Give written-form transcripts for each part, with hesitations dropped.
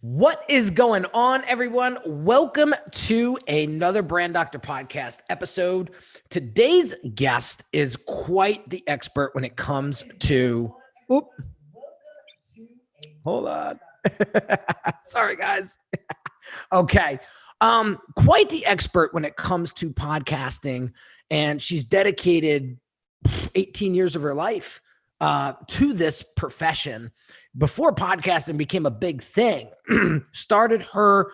What is going on, everyone? Welcome to another Brand Doctor podcast episode. Today's guest is quite the expert when it comes to, hold on. Sorry, guys. Okay. Quite the expert when it comes to podcasting, and she's dedicated 18 years of her life to this profession. Before podcasting became a big thing, started her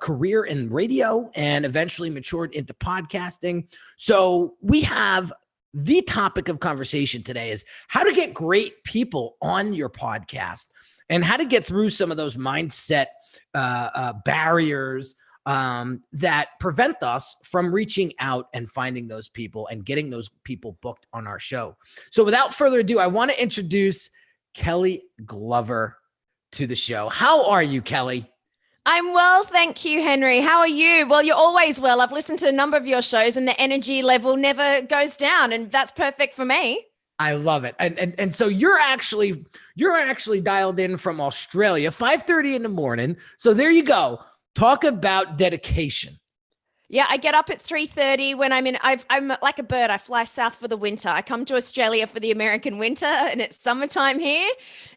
career in radio and eventually matured into podcasting. So we have the topic of conversation today is how to get great people on your podcast and how to get through some of those mindset barriers that prevent us from reaching out and finding those people and getting those people booked on our show. So without further ado, I want to introduce Kelly Glover to the show. How are you, Kelly? I'm well, thank you, Henry. How are you? Well, you're always well. I've listened to a number of your shows and the energy level never goes down, and that's perfect for me. I love it. And so you're actually dialed in from Australia, 5:30 in the morning. So there you go. Talk about dedication. Yeah, I get up at 3:30 when I'm like a bird. I fly south for the winter. I come to Australia for the American winter, and it's summertime here,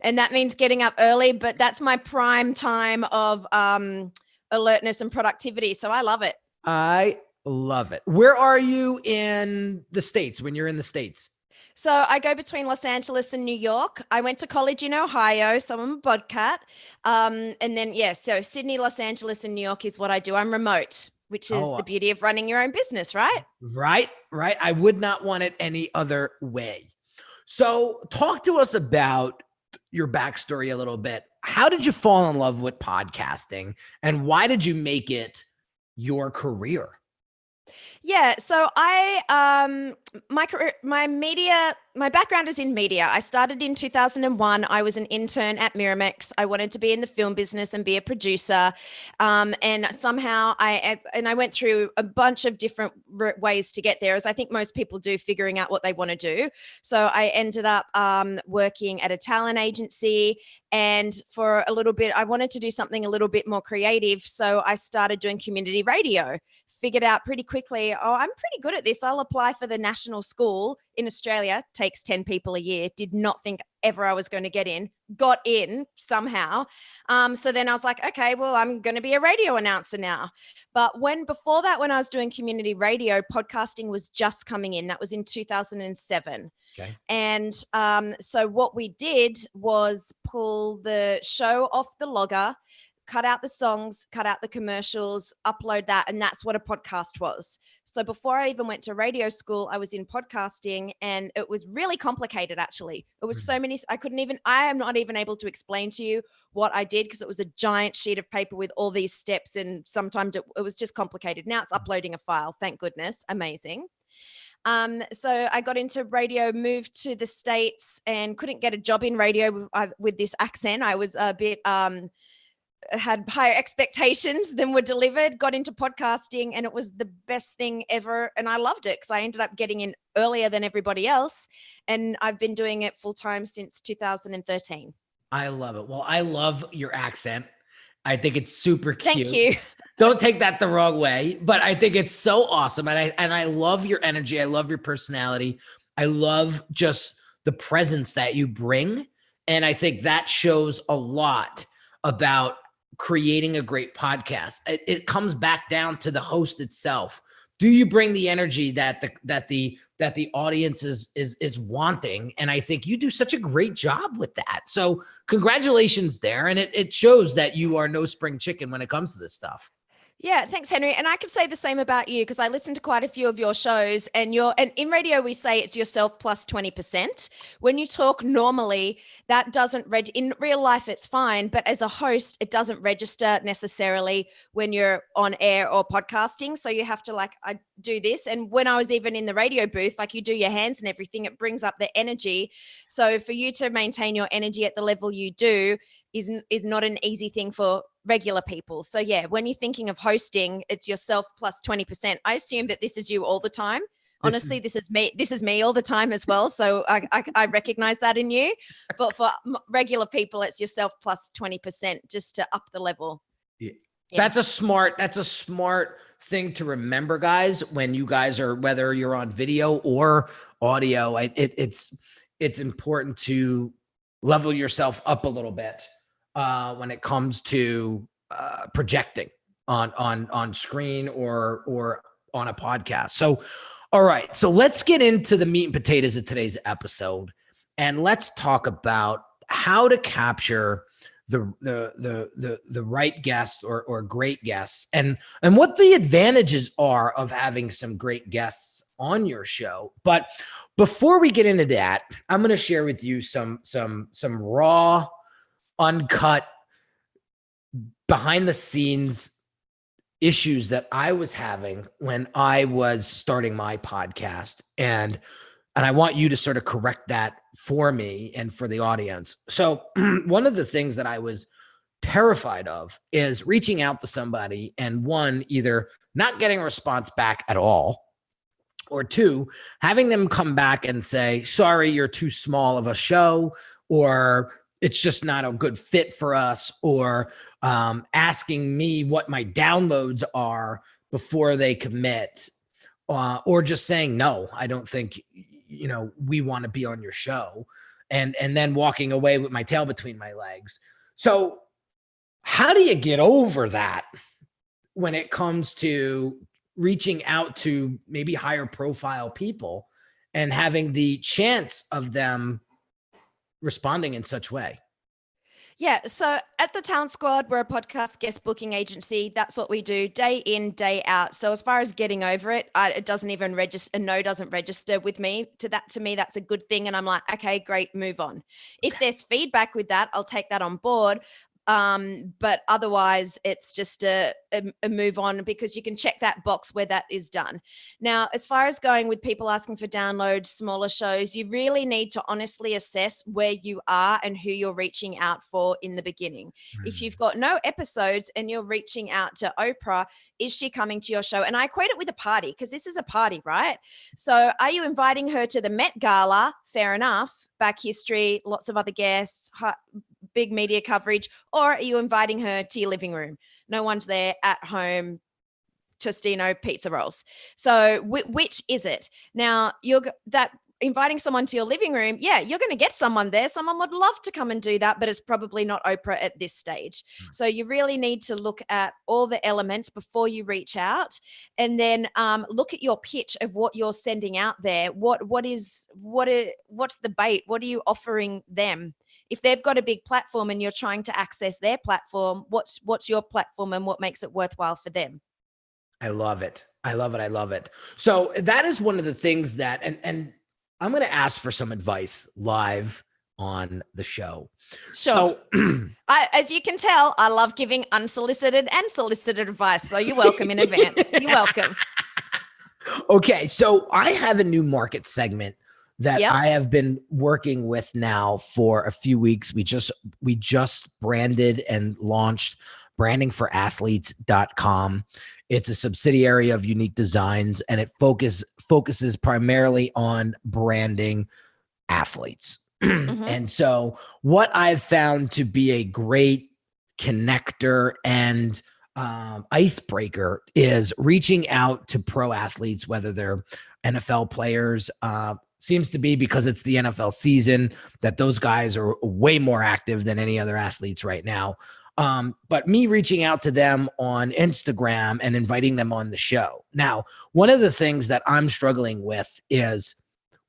and that means getting up early, but that's my prime time of alertness and productivity. So I love it. I love it. Where are you in the States when you're in the States? So I go between Los Angeles and New York. I went to college in Ohio, so I'm a Bodcat. And then, so Sydney, Los Angeles, and New York is what I do. I'm remote, which is the beauty of running your own business, right? Right. I would not want it any other way. So talk to us about your backstory a little bit. How did you fall in love with podcasting, and why did you make it your career? Yeah, so my background is in media. I started in 2001. I was an intern at Miramax. I wanted to be in the film business and be a producer. And somehow I went through a bunch of different ways to get there, as I think most people do, figuring out what they want to do. So I ended up working at a talent agency. And for a little bit, I wanted to do something a little bit more creative. So I started doing community radio. Figured out pretty quickly, I'm pretty good at this. I'll apply for the national school in Australia. Takes 10 people a year. Did not think ever I was going to get in. Got in somehow. So then I was like, okay, well, I'm going to be a radio announcer now. But before that, when I was doing community radio, podcasting was just coming in. That was in 2007. Okay. And so what we did was pull the show off the logger, cut out the songs, cut out the commercials, upload that. And that's what a podcast was. So before I even went to radio school, I was in podcasting, and it was really complicated, actually. It was so many, I am not even able to explain to you what I did, because it was a giant sheet of paper with all these steps. And sometimes it was just complicated. Now it's uploading a file. Thank goodness. Amazing. So I got into radio, moved to the States, and couldn't get a job in radio with this accent. I was a bit, had higher expectations than were delivered, got into podcasting, and it was the best thing ever. And I loved it because I ended up getting in earlier than everybody else. And I've been doing it full time since 2013. I love it. Well, I love your accent. I think it's super cute. Thank you. Don't take that the wrong way, but I think it's so awesome. And I love your energy. I love your personality. I love just the presence that you bring. And I think that shows a lot about creating a great podcast. It comes back down to the host itself. Do you bring the energy that the audience is wanting? And I think you do such a great job with that. So congratulations there. And it shows that you are no spring chicken when it comes to this stuff. Yeah, thanks, Henry. And I could say the same about you, because I listened to quite a few of your shows, and in radio, we say it's yourself plus 20%. When you talk normally, that doesn't in real life, it's fine. But as a host, it doesn't register necessarily when you're on air or podcasting. So you have to I do this. And when I was even in the radio booth, you do your hands and everything, it brings up the energy. So for you to maintain your energy at the level you do is not an easy thing for regular people. So yeah, when you're thinking of hosting, it's yourself plus 20%. I assume that this is you all the time. Honestly, this is me all the time as well. So I recognize that in you. But for regular people, it's yourself plus 20% just to up the level. Yeah. That's a smart thing to remember, guys, when you guys are, whether you're on video or audio, it's important to level yourself up a little bit when it comes to projecting on screen or on a podcast. So, all right. So let's get into the meat and potatoes of today's episode, and let's talk about how to capture the right guests or great guests, and what the advantages are of having some great guests on your show. But before we get into that, I'm going to share with you some raw, uncut, behind the scenes issues that I was having when I was starting my podcast. And I want you to sort of correct that for me and for the audience. So one of the things that I was terrified of is reaching out to somebody and, one, either not getting a response back at all, or two, having them come back and say, sorry, you're too small of a show, or it's just not a good fit for us, or asking me what my downloads are before they commit, or just saying, no, I don't think, we want to be on your show, and then walking away with my tail between my legs. So how do you get over that when it comes to reaching out to maybe higher profile people and having the chance of them responding in such way? Yeah. So at the Talent Squad, we're a podcast guest booking agency. That's what we do day in, day out. So as far as getting over it, it doesn't even register. A no doesn't register with me. To me, that's a good thing. And I'm like, okay, great, move on. If there's feedback with that, I'll take that on board. But otherwise it's just a move on, because you can check that box where that is done. Now, as far as going with people asking for downloads, smaller shows, you really need to honestly assess where you are and who you're reaching out for in the beginning. If you've got no episodes and you're reaching out to Oprah, is she coming to your show? And I equate it with a party, because this is a party, right? So are you inviting her to the Met Gala? Fair enough. Back history, lots of other guests, big media coverage. Or are you inviting her to your living room? No one's there, at home, Tostino pizza rolls. So which is it? Now, inviting someone to your living room, yeah, you're going to get someone there. Someone would love to come and do that, but it's probably not Oprah at this stage. So you really need to look at all the elements before you reach out, and then look at your pitch of what you're sending out there. What's the bait? What are you offering them? If they've got a big platform and you're trying to access their platform, what's your platform and what makes it worthwhile for them? I love it. I love it. I love it. So that is one of the things that, and I'm going to ask for some advice live on the show. Sure. So, as you can tell, I love giving unsolicited and solicited advice. So you're welcome in advance. You're welcome. Okay. So I have a new market segment that I have been working with now for a few weeks. We just branded and launched brandingforathletes.com. It's a subsidiary of Unique Designz, and it focuses primarily on branding athletes. Mm-hmm. And so what I've found to be a great connector and icebreaker is reaching out to pro athletes, whether they're NFL players. Seems to be, because it's the NFL season, that those guys are way more active than any other athletes right now. But me reaching out to them on Instagram and inviting them on the show. Now, one of the things that I'm struggling with is,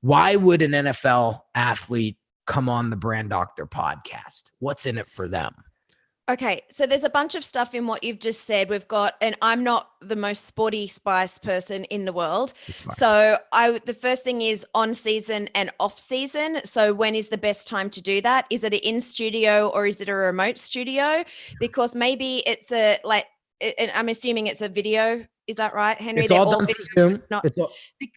why would an NFL athlete come on the Brand Doctor podcast? What's in it for them? Okay, so there's a bunch of stuff in what you've just said. We've got, and I'm not the most sporty spice person in the world. So the first thing is on season and off season. So when is the best time to do that? Is it an in studio or is it a remote studio? Because maybe it's and I'm assuming it's a video. Is that right, Henry? It's all done through Zoom.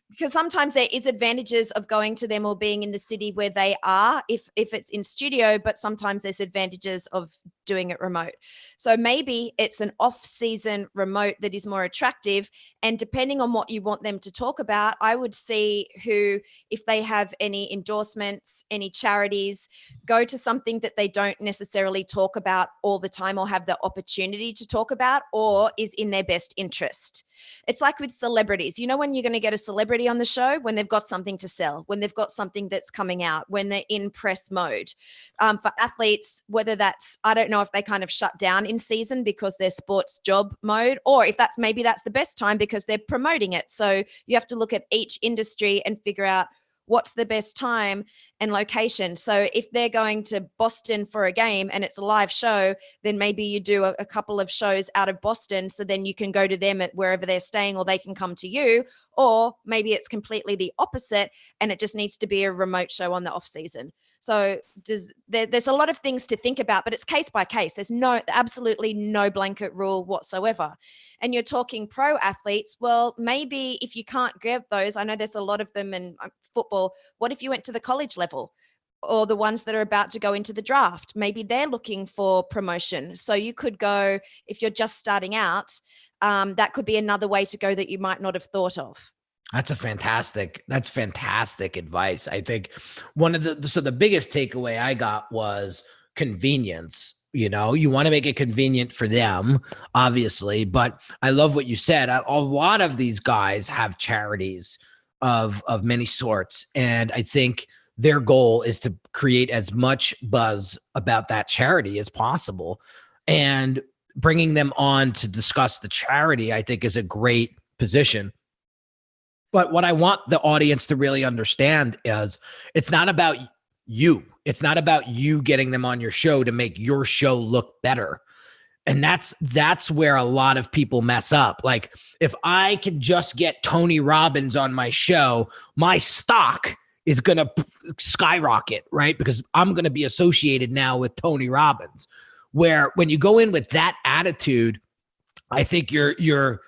Because sometimes there is advantages of going to them or being in the city where they are if it's in studio, but sometimes there's advantages of doing it remote. So maybe it's an off-season remote that is more attractive. And depending on what you want them to talk about, I would see who, if they have any endorsements, any charities, go to something that they don't necessarily talk about all the time or have the opportunity to talk about, or is in their best interest. It's like with celebrities. You know, when you're going to get a celebrity on the show, when they've got something to sell, when they've got something that's coming out, when they're in press mode. For athletes, whether that's, I don't know if they kind of shut down in season because they're sports job mode, or if that's, maybe that's the best time because they're promoting it. So you have to look at each industry and figure out what's the best time and location. So if they're going to Boston for a game and it's a live show, then maybe you do a couple of shows out of Boston. So then you can go to them at wherever they're staying, or they can come to you. Or maybe it's completely the opposite and it just needs to be a remote show on the off season. So there's a lot of things to think about, but it's case by case. There's absolutely no blanket rule whatsoever. And you're talking pro athletes. Well, maybe if you can't get those, I know there's a lot of them in football. What if you went to the college level, or the ones that are about to go into the draft? Maybe they're looking for promotion. So you could go, if you're just starting out, that could be another way to go that you might not have thought of. That's fantastic advice. I think one of the biggest takeaway I got was convenience. You know, you want to make it convenient for them, obviously, but I love what you said. A lot of these guys have charities of many sorts. And I think their goal is to create as much buzz about that charity as possible. And bringing them on to discuss the charity, I think, is a great position. But what I want the audience to really understand is it's not about you. It's not about you getting them on your show to make your show look better. And that's where a lot of people mess up. Like, if I could just get Tony Robbins on my show, my stock is going to skyrocket, right? Because I'm going to be associated now with Tony Robbins. Where when you go in with that attitude, I think you're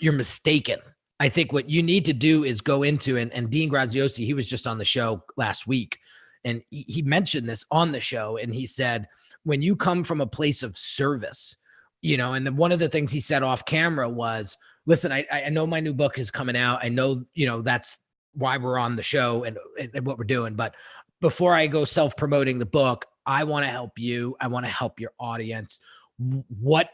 mistaken. I think what you need to do is go into, and Dean Graziosi, he was just on the show last week, and he mentioned this on the show, and he said, when you come from a place of service, you know, and then one of the things he said off camera was, listen, I know my new book is coming out. I know, you know, that's why we're on the show and what we're doing. But before I go self-promoting the book, I want to help you. I want to help your audience. What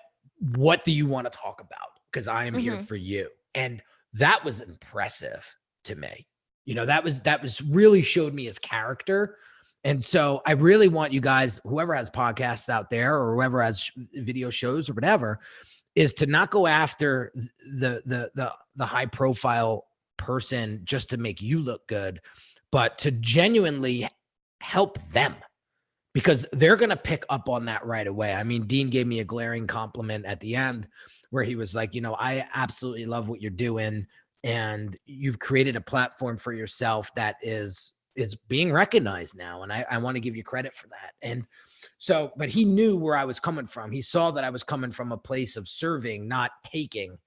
do you want to talk about? Because I am here for you. And that was impressive to me. You know, that was really showed me his character. And so I really want you guys, whoever has podcasts out there or whoever has video shows or whatever, is to not go after the high profile person just to make you look good, but to genuinely help them, because they're going to pick up on that right away. I mean, Dean gave me a glaring compliment at the end where he was like, you know, I absolutely love what you're doing, and you've created a platform for yourself that is being recognized now. And I want to give you credit for that. And so, but he knew where I was coming from. He saw that I was coming from a place of serving, not taking.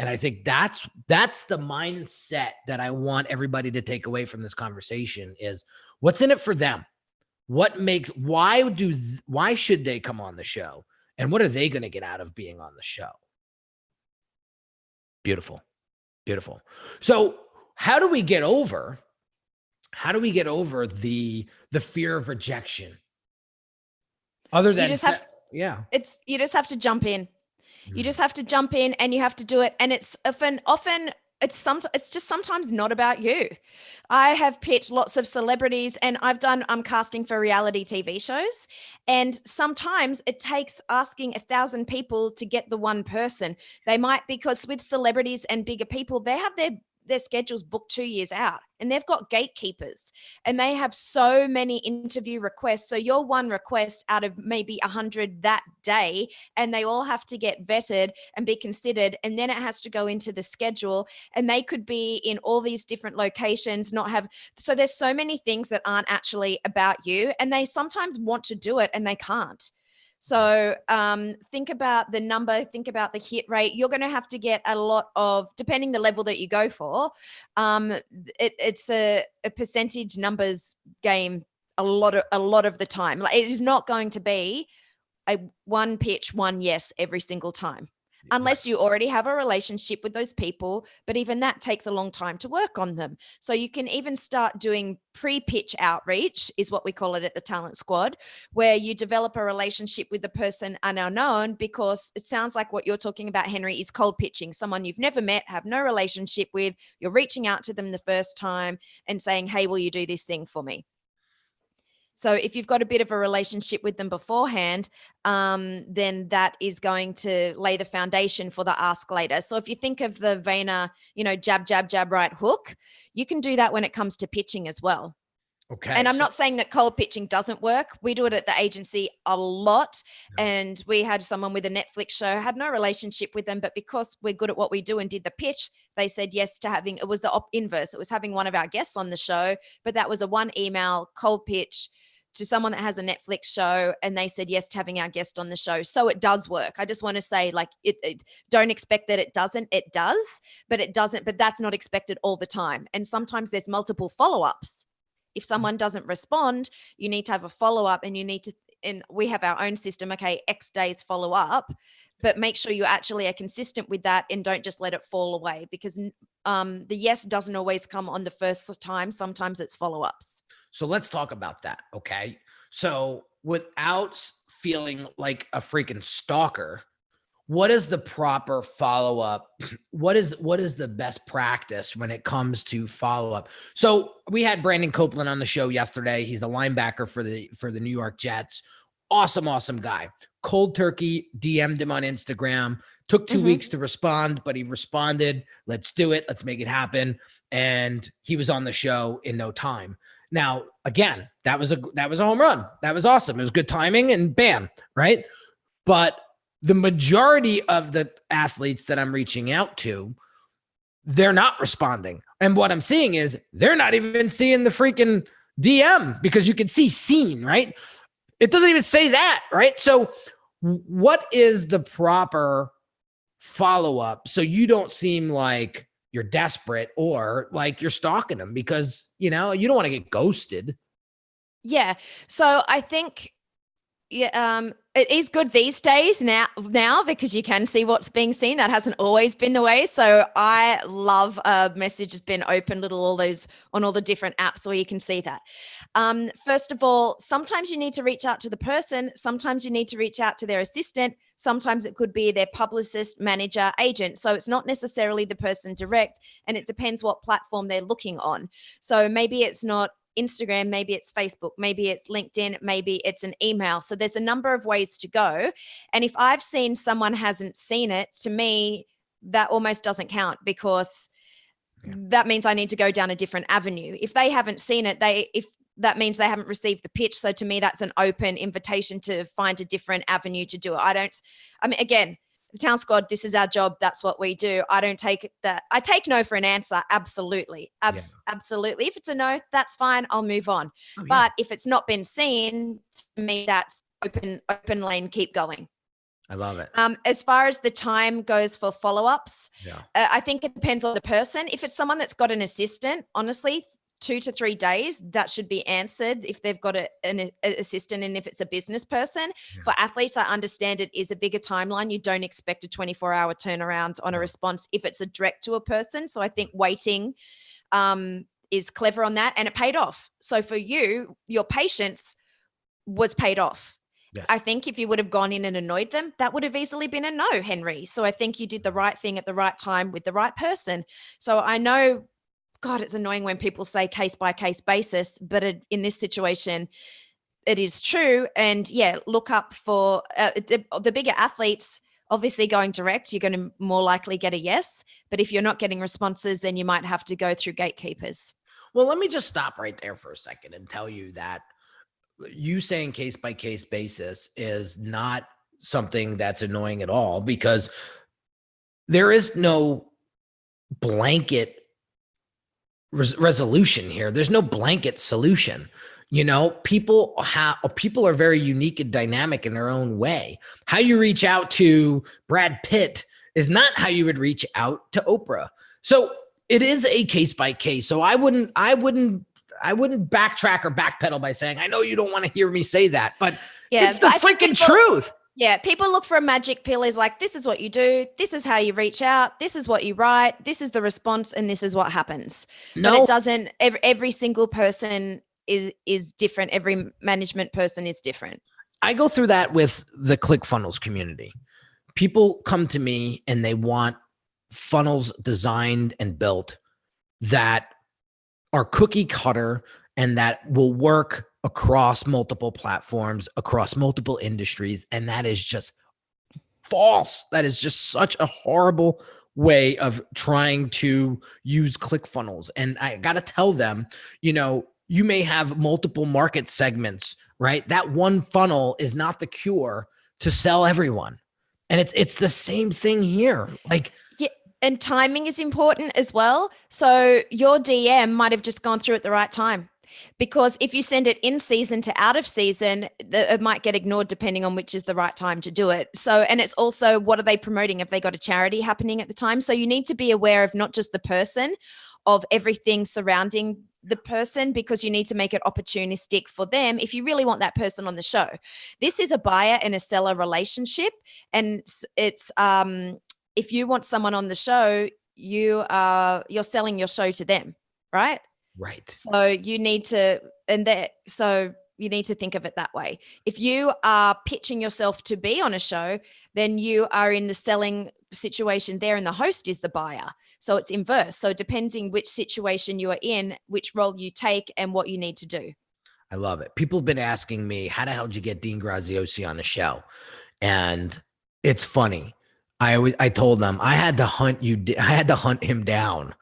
And I think that's the mindset that I want everybody to take away from this conversation is what's in it for them. Why should they come on the show? And what are they going to get out of being on the show? Beautiful. Beautiful. So how do we get over the fear of rejection? Other than, you just have to jump in. You just have to jump in and you have to do it. And it's often it's just sometimes not about you. I have pitched lots of celebrities, and I'm casting for reality TV shows. And sometimes it takes asking 1,000 people to get the one person. They might, because with celebrities and bigger people, they have their schedules booked 2 years out, and they've got gatekeepers, and they have so many interview requests. So you're one request out of maybe 100 that day, and they all have to get vetted and be considered. And then it has to go into the schedule, and they could be in all these different locations, so there's so many things that aren't actually about you, and they sometimes want to do it and they can't. So think about the number, think about the hit rate. You're going to have to get a lot of, depending the level that you go for, it's a percentage numbers game a lot of the time. Like, it is not going to be a one pitch, one yes every single time. Unless you already have a relationship with those people, but even that takes a long time to work on them. So you can even start doing pre-pitch outreach, is what we call it at the Talent Squad, where you develop a relationship with the person unknown, because it sounds like what you're talking about, Henry, is cold pitching, someone you've never met, have no relationship with. You're reaching out to them the first time and saying, hey, will you do this thing for me? So if you've got a bit of a relationship with them beforehand, then that is going to lay the foundation for the ask later. So if you think of the Vayner, jab, jab, jab, right hook, you can do that when it comes to pitching as well. Okay. And I'm not saying that cold pitching doesn't work. We do it at the agency a lot. Yeah. And we had someone with a Netflix show, had no relationship with them, but because we're good at what we do and did the pitch, they said yes to having, it was the inverse. It was having one of our guests on the show, but that was a one email cold pitch to someone that has a Netflix show, and they said yes to having our guest on the show. So it does work. I just want to say, don't expect that it doesn't. It does, but it doesn't. But that's not expected all the time. And sometimes there's multiple follow-ups. If someone doesn't respond, you need to have a follow-up, and you need to, and we have our own system. Okay, X days follow up, but make sure you actually are consistent with that and don't just let it fall away, because the yes doesn't always come on the first time. Sometimes it's follow-ups. So let's talk about that. Okay. So without feeling like a freaking stalker, what is the proper follow-up? What is the best practice when it comes to follow-up? So we had Brandon Copeland on the show yesterday. He's the linebacker for the New York Jets. Awesome guy. Cold turkey, DM'd him on Instagram. Took 2 weeks to respond, but he responded. Let's do it. Let's make it happen. And he was on the show in no time. Now, again, that was a home run. That was awesome. It was good timing, and bam, right? But the majority of the athletes that I'm reaching out to, they're not responding. And what I'm seeing is they're not even seeing the freaking DM, because you can see seen, right? It doesn't even say that, right? So what is the proper follow-up so you don't seem like you're desperate or like you're stalking them, because, you don't want to get ghosted. Yeah. So I think, it is good these days now because you can see what's being seen. That hasn't always been the way. So I love a message has been open, all those on all the different apps where you can see that. First of all, sometimes you need to reach out to the person. Sometimes you need to reach out to their assistant. Sometimes it could be their publicist, manager, agent. So it's not necessarily the person direct, and it depends what platform they're looking on. So maybe it's not Instagram, maybe it's Facebook, maybe it's LinkedIn, maybe it's an email. So there's a number of ways to go. And if I've seen someone hasn't seen it, to me, that almost doesn't count, because that means I need to go down a different avenue. If they haven't seen it, that means they haven't received the pitch. So to me, that's an open invitation to find a different avenue to do it. Again, the Talent Squad, this is our job. That's what we do. I don't take that. I take no for an answer. Absolutely. Absolutely. If it's a no, that's fine. I'll move on. Oh, but if it's not been seen, to me, that's open lane, keep going. I love it. As far as the time goes for follow-ups, I think it depends on the person. If it's someone that's got an assistant, honestly, 2 to 3 days, that should be answered if they've got an assistant, and if it's a business person. For athletes, I understand it is a bigger timeline. You don't expect a 24-hour turnaround on a response if it's a direct to a person. So I think waiting is clever on that, and it paid off. So for you, your patience was paid off. Yeah. I think if you would have gone in and annoyed them, that would have easily been a no, Henry. So I think you did the right thing at the right time with the right person. So I know, God, it's annoying when people say case by case basis, but in this situation, it is true. And look up for the bigger athletes. Obviously, going direct, you're going to more likely get a yes. But if you're not getting responses, then you might have to go through gatekeepers. Well, let me just stop right there for a second and tell you that you saying case by case basis is not something that's annoying at all, because there is no blanket resolution here. There's no blanket solution. People are very unique and dynamic in their own way. How you reach out to Brad Pitt is not how you would reach out to Oprah. So it is a case by case. So I wouldn't backtrack or backpedal by saying, I know you don't want to hear me say that, but Yeah, it's the freaking truth. Yeah, people look for a magic pill. Is like, this is what you do. This is how you reach out. This is what you write. This is the response, and this is what happens. No. But it doesn't. Every single person is different. Every management person is different. I go through that with the ClickFunnels community. People come to me and they want funnels designed and built that are cookie cutter and that will work across multiple platforms, across multiple industries. And that is just false. That is just such a horrible way of trying to use ClickFunnels. And I got to tell them, you may have multiple market segments, right? That one funnel is not the cure to sell everyone. And it's the same thing here. Yeah, and timing is important as well. So your DM might have just gone through at the right time. Because if you send it in season to out of season, it might get ignored depending on which is the right time to do it. So, and it's also, what are they promoting? Have they got a charity happening at the time? So you need to be aware of not just the person, of everything surrounding the person, because you need to make it opportunistic for them if you really want that person on the show. This is a buyer and a seller relationship. And it's, if you want someone on the show, you're selling your show to them, right? Right. So you need to, you need to think of it that way. If you are pitching yourself to be on a show, then you are in the selling situation there and the host is the buyer. So it's inverse. So depending which situation you are in, which role you take and what you need to do. I love it. People have been asking me, how the hell did you get Dean Graziosi on the show? And it's funny. I told them I had to hunt him down.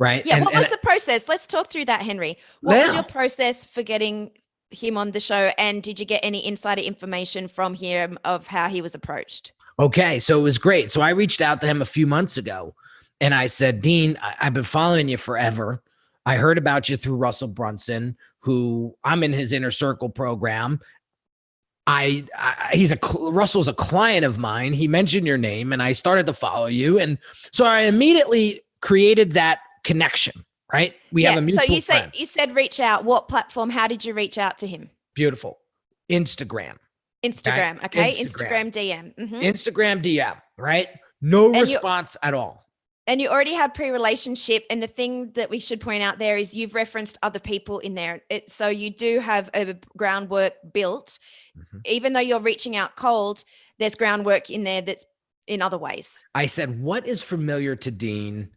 Right. Yeah. What was the process? Let's talk through that, Henry. What was your process for getting him on the show? And did you get any insider information from him of how he was approached? Okay. So it was great. So I reached out to him a few months ago and I said, Dean, I've been following you forever. I heard about you through Russell Brunson, who I'm in his inner circle program. Russell's a client of mine. He mentioned your name and I started to follow you. And so I immediately created that connection, right? We have a mutual friend. You said reach out. What platform? How did you reach out to him? Beautiful. Instagram. Okay. Instagram DM. Mm-hmm. Instagram DM, right? No response at all. And you already have pre-relationship. And the thing that we should point out there is you've referenced other people in there. So you do have a groundwork built. Mm-hmm. Even though you're reaching out cold, there's groundwork in there that's in other ways. I said, what is familiar to Dean?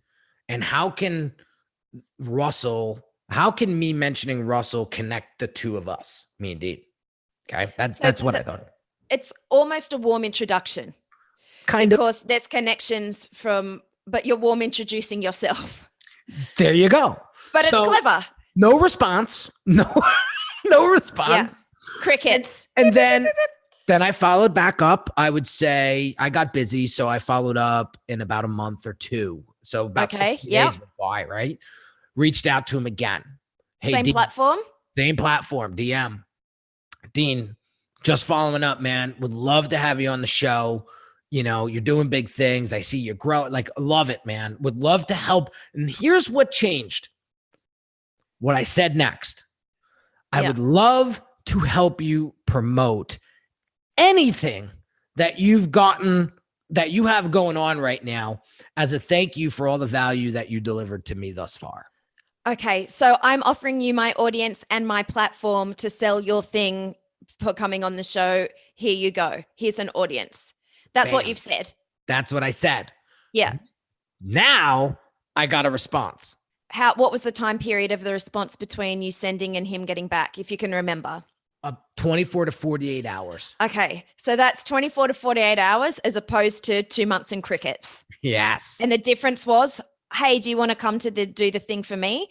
And how can me mentioning Russell connect the two of us, me and Dean? Okay. That's what I thought. It's almost a warm introduction. Because there's connections but you're warm introducing yourself. There you go. But it's clever. No response. No response. Yeah. Crickets. And then I followed back up. I would say I got busy. So I followed up in about a month or two. So about 60 days went by, right? Reached out to him again. Hey, Same platform, DM. Dean, just following up, man. Would love to have you on the show. You're doing big things. I see you grow. Love it, man. Would love to help. And here's what changed. What I said next. I would love to help you promote anything that you have going on right now as a thank you for all the value that you delivered to me thus far. Okay. So I'm offering you my audience and my platform to sell your thing for coming on the show. Here you go. Here's an audience. That's what you've said. That's what I said. Yeah. Now I got a response. What was the time period of the response between you sending and him getting back, if you can remember? 24 to 48 hours. Okay. So that's 24 to 48 hours as opposed to 2 months in crickets. Yes. And the difference was, hey, do you want to come to do the thing for me?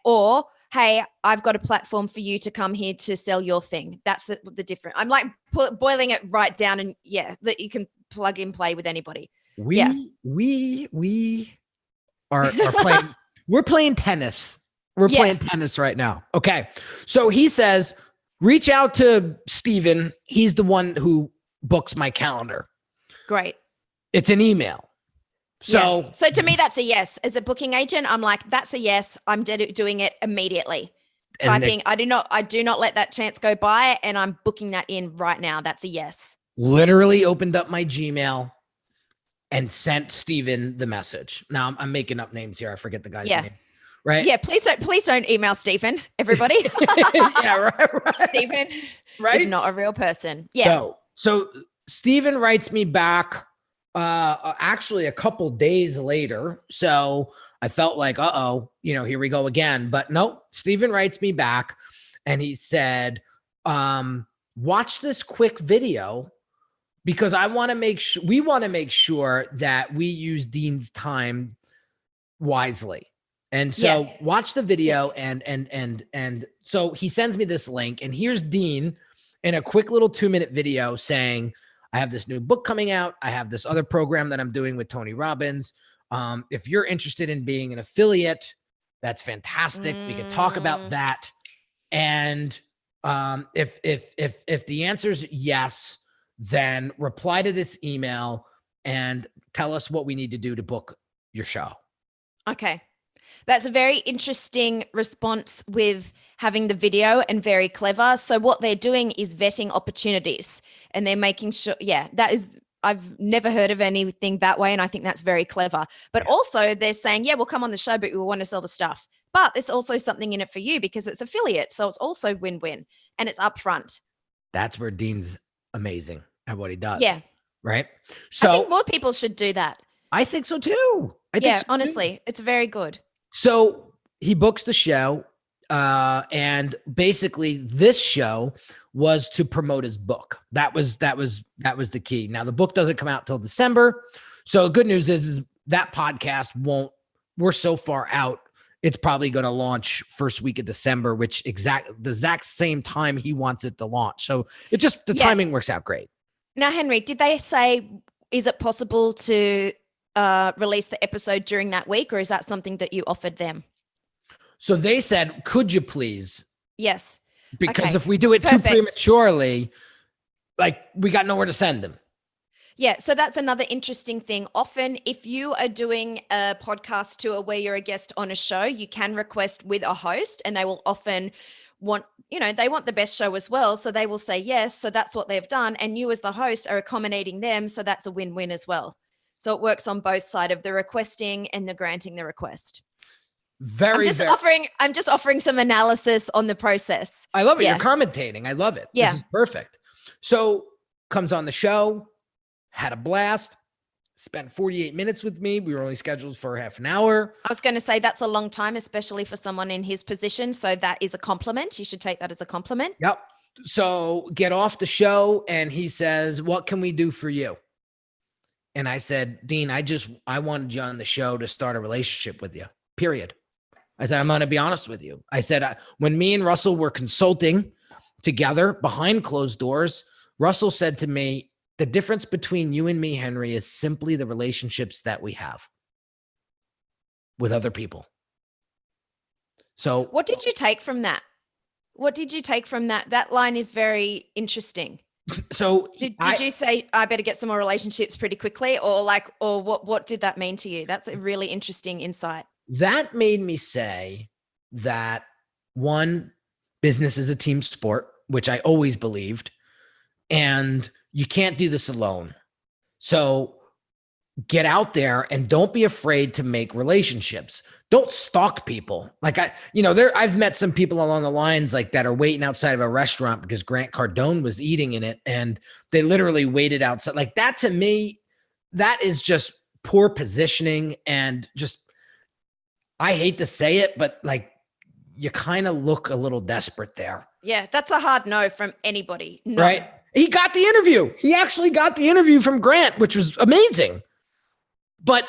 Or, hey, I've got a platform for you to come here to sell your thing. That's the difference. I'm like boiling it right down and that you can plug and play with anybody. We are playing, we're playing tennis. We're playing tennis right now. Okay. So he says, reach out to Steven. He's the one who books my calendar. Great. It's an email. So to me, that's a yes. As a booking agent, I'm like, that's a yes. I'm doing it immediately. typing, I do not let that chance go by, and I'm booking that in right now. That's a yes. Literally opened up my Gmail and sent Steven the message. Now I'm making up names here. I forget the guy's name. Right? Yeah, please don't email Stephen, everybody. Yeah, right. Stephen is not a real person. Yeah. No. So Stephen writes me back actually a couple days later. So I felt like, here we go again. But nope, Stephen writes me back and he said, watch this quick video because we want to make sure that we use Dean's time wisely. And so watch the video and so he sends me this link and here's Dean in a quick little 2-minute video saying, I have this new book coming out. I have this other program that I'm doing with Tony Robbins. If you're interested in being an affiliate, that's fantastic. We can talk about that. And if the answer is yes, then reply to this email and tell us what we need to do to book your show. Okay. That's a very interesting response with having the video and very clever. So what they're doing is vetting opportunities and they're making sure, I've never heard of anything that way. And I think that's very clever. But also they're saying, we'll come on the show, but we want to sell the stuff. But there's also something in it for you because it's affiliate. So it's also win-win and it's upfront. That's where Dean's amazing at what he does. Yeah. Right. So I think more people should do that. I think so too. Honestly, it's very good. So he books the show, and basically this show was to promote his book. That was the key. Now the book doesn't come out till December. So the good news is that podcast we're so far out. It's probably going to launch first week of December, which the exact same time he wants it to launch. So the timing works out great. Now, Henry, did they say, is it possible to release the episode during that week, or is that something that you offered them? So they said, could you please? Yes. Because if we do it too prematurely, we got nowhere to send them. Yeah. So that's another interesting thing. Often if you are doing a podcast tour where you're a guest on a show, you can request with a host and they will often want, they want the best show as well. So they will say yes. So that's what they've done. And you as the host are accommodating them. So that's a win-win as well. So it works on both sides of the requesting and the granting the request. I'm just offering some analysis on the process. I love it. You're commentating. I love it. Yeah. This is perfect. So comes on the show, had a blast, spent 48 minutes with me. We were only scheduled for half an hour. I was going to say that's a long time, especially for someone in his position. So that is a compliment. You should take that as a compliment. Yep. So get off the show and he says, what can we do for you? And I said, Dean, I wanted you on the show to start a relationship with you, period. I said, I'm going to be honest with you. I said, when me and Russell were consulting together behind closed doors, Russell said to me, the difference between you and me, Henry, is simply the relationships that we have with other people. So what did you take from that? That line is very interesting. So did you say I better get some more relationships pretty quickly, or what did that mean to you? That's a really interesting insight. That made me say that one, business is a team sport, which I always believed, and you can't do this alone. So get out there and don't be afraid to make relationships. Don't stalk people. I've met some people along the lines that are waiting outside of a restaurant because Grant Cardone was eating in it and they literally waited outside. That to me, that is just poor positioning and just, I hate to say it, but you kind of look a little desperate there. Yeah, that's a hard no from anybody. No. Right? He got the interview. He actually got the interview from Grant, which was amazing. But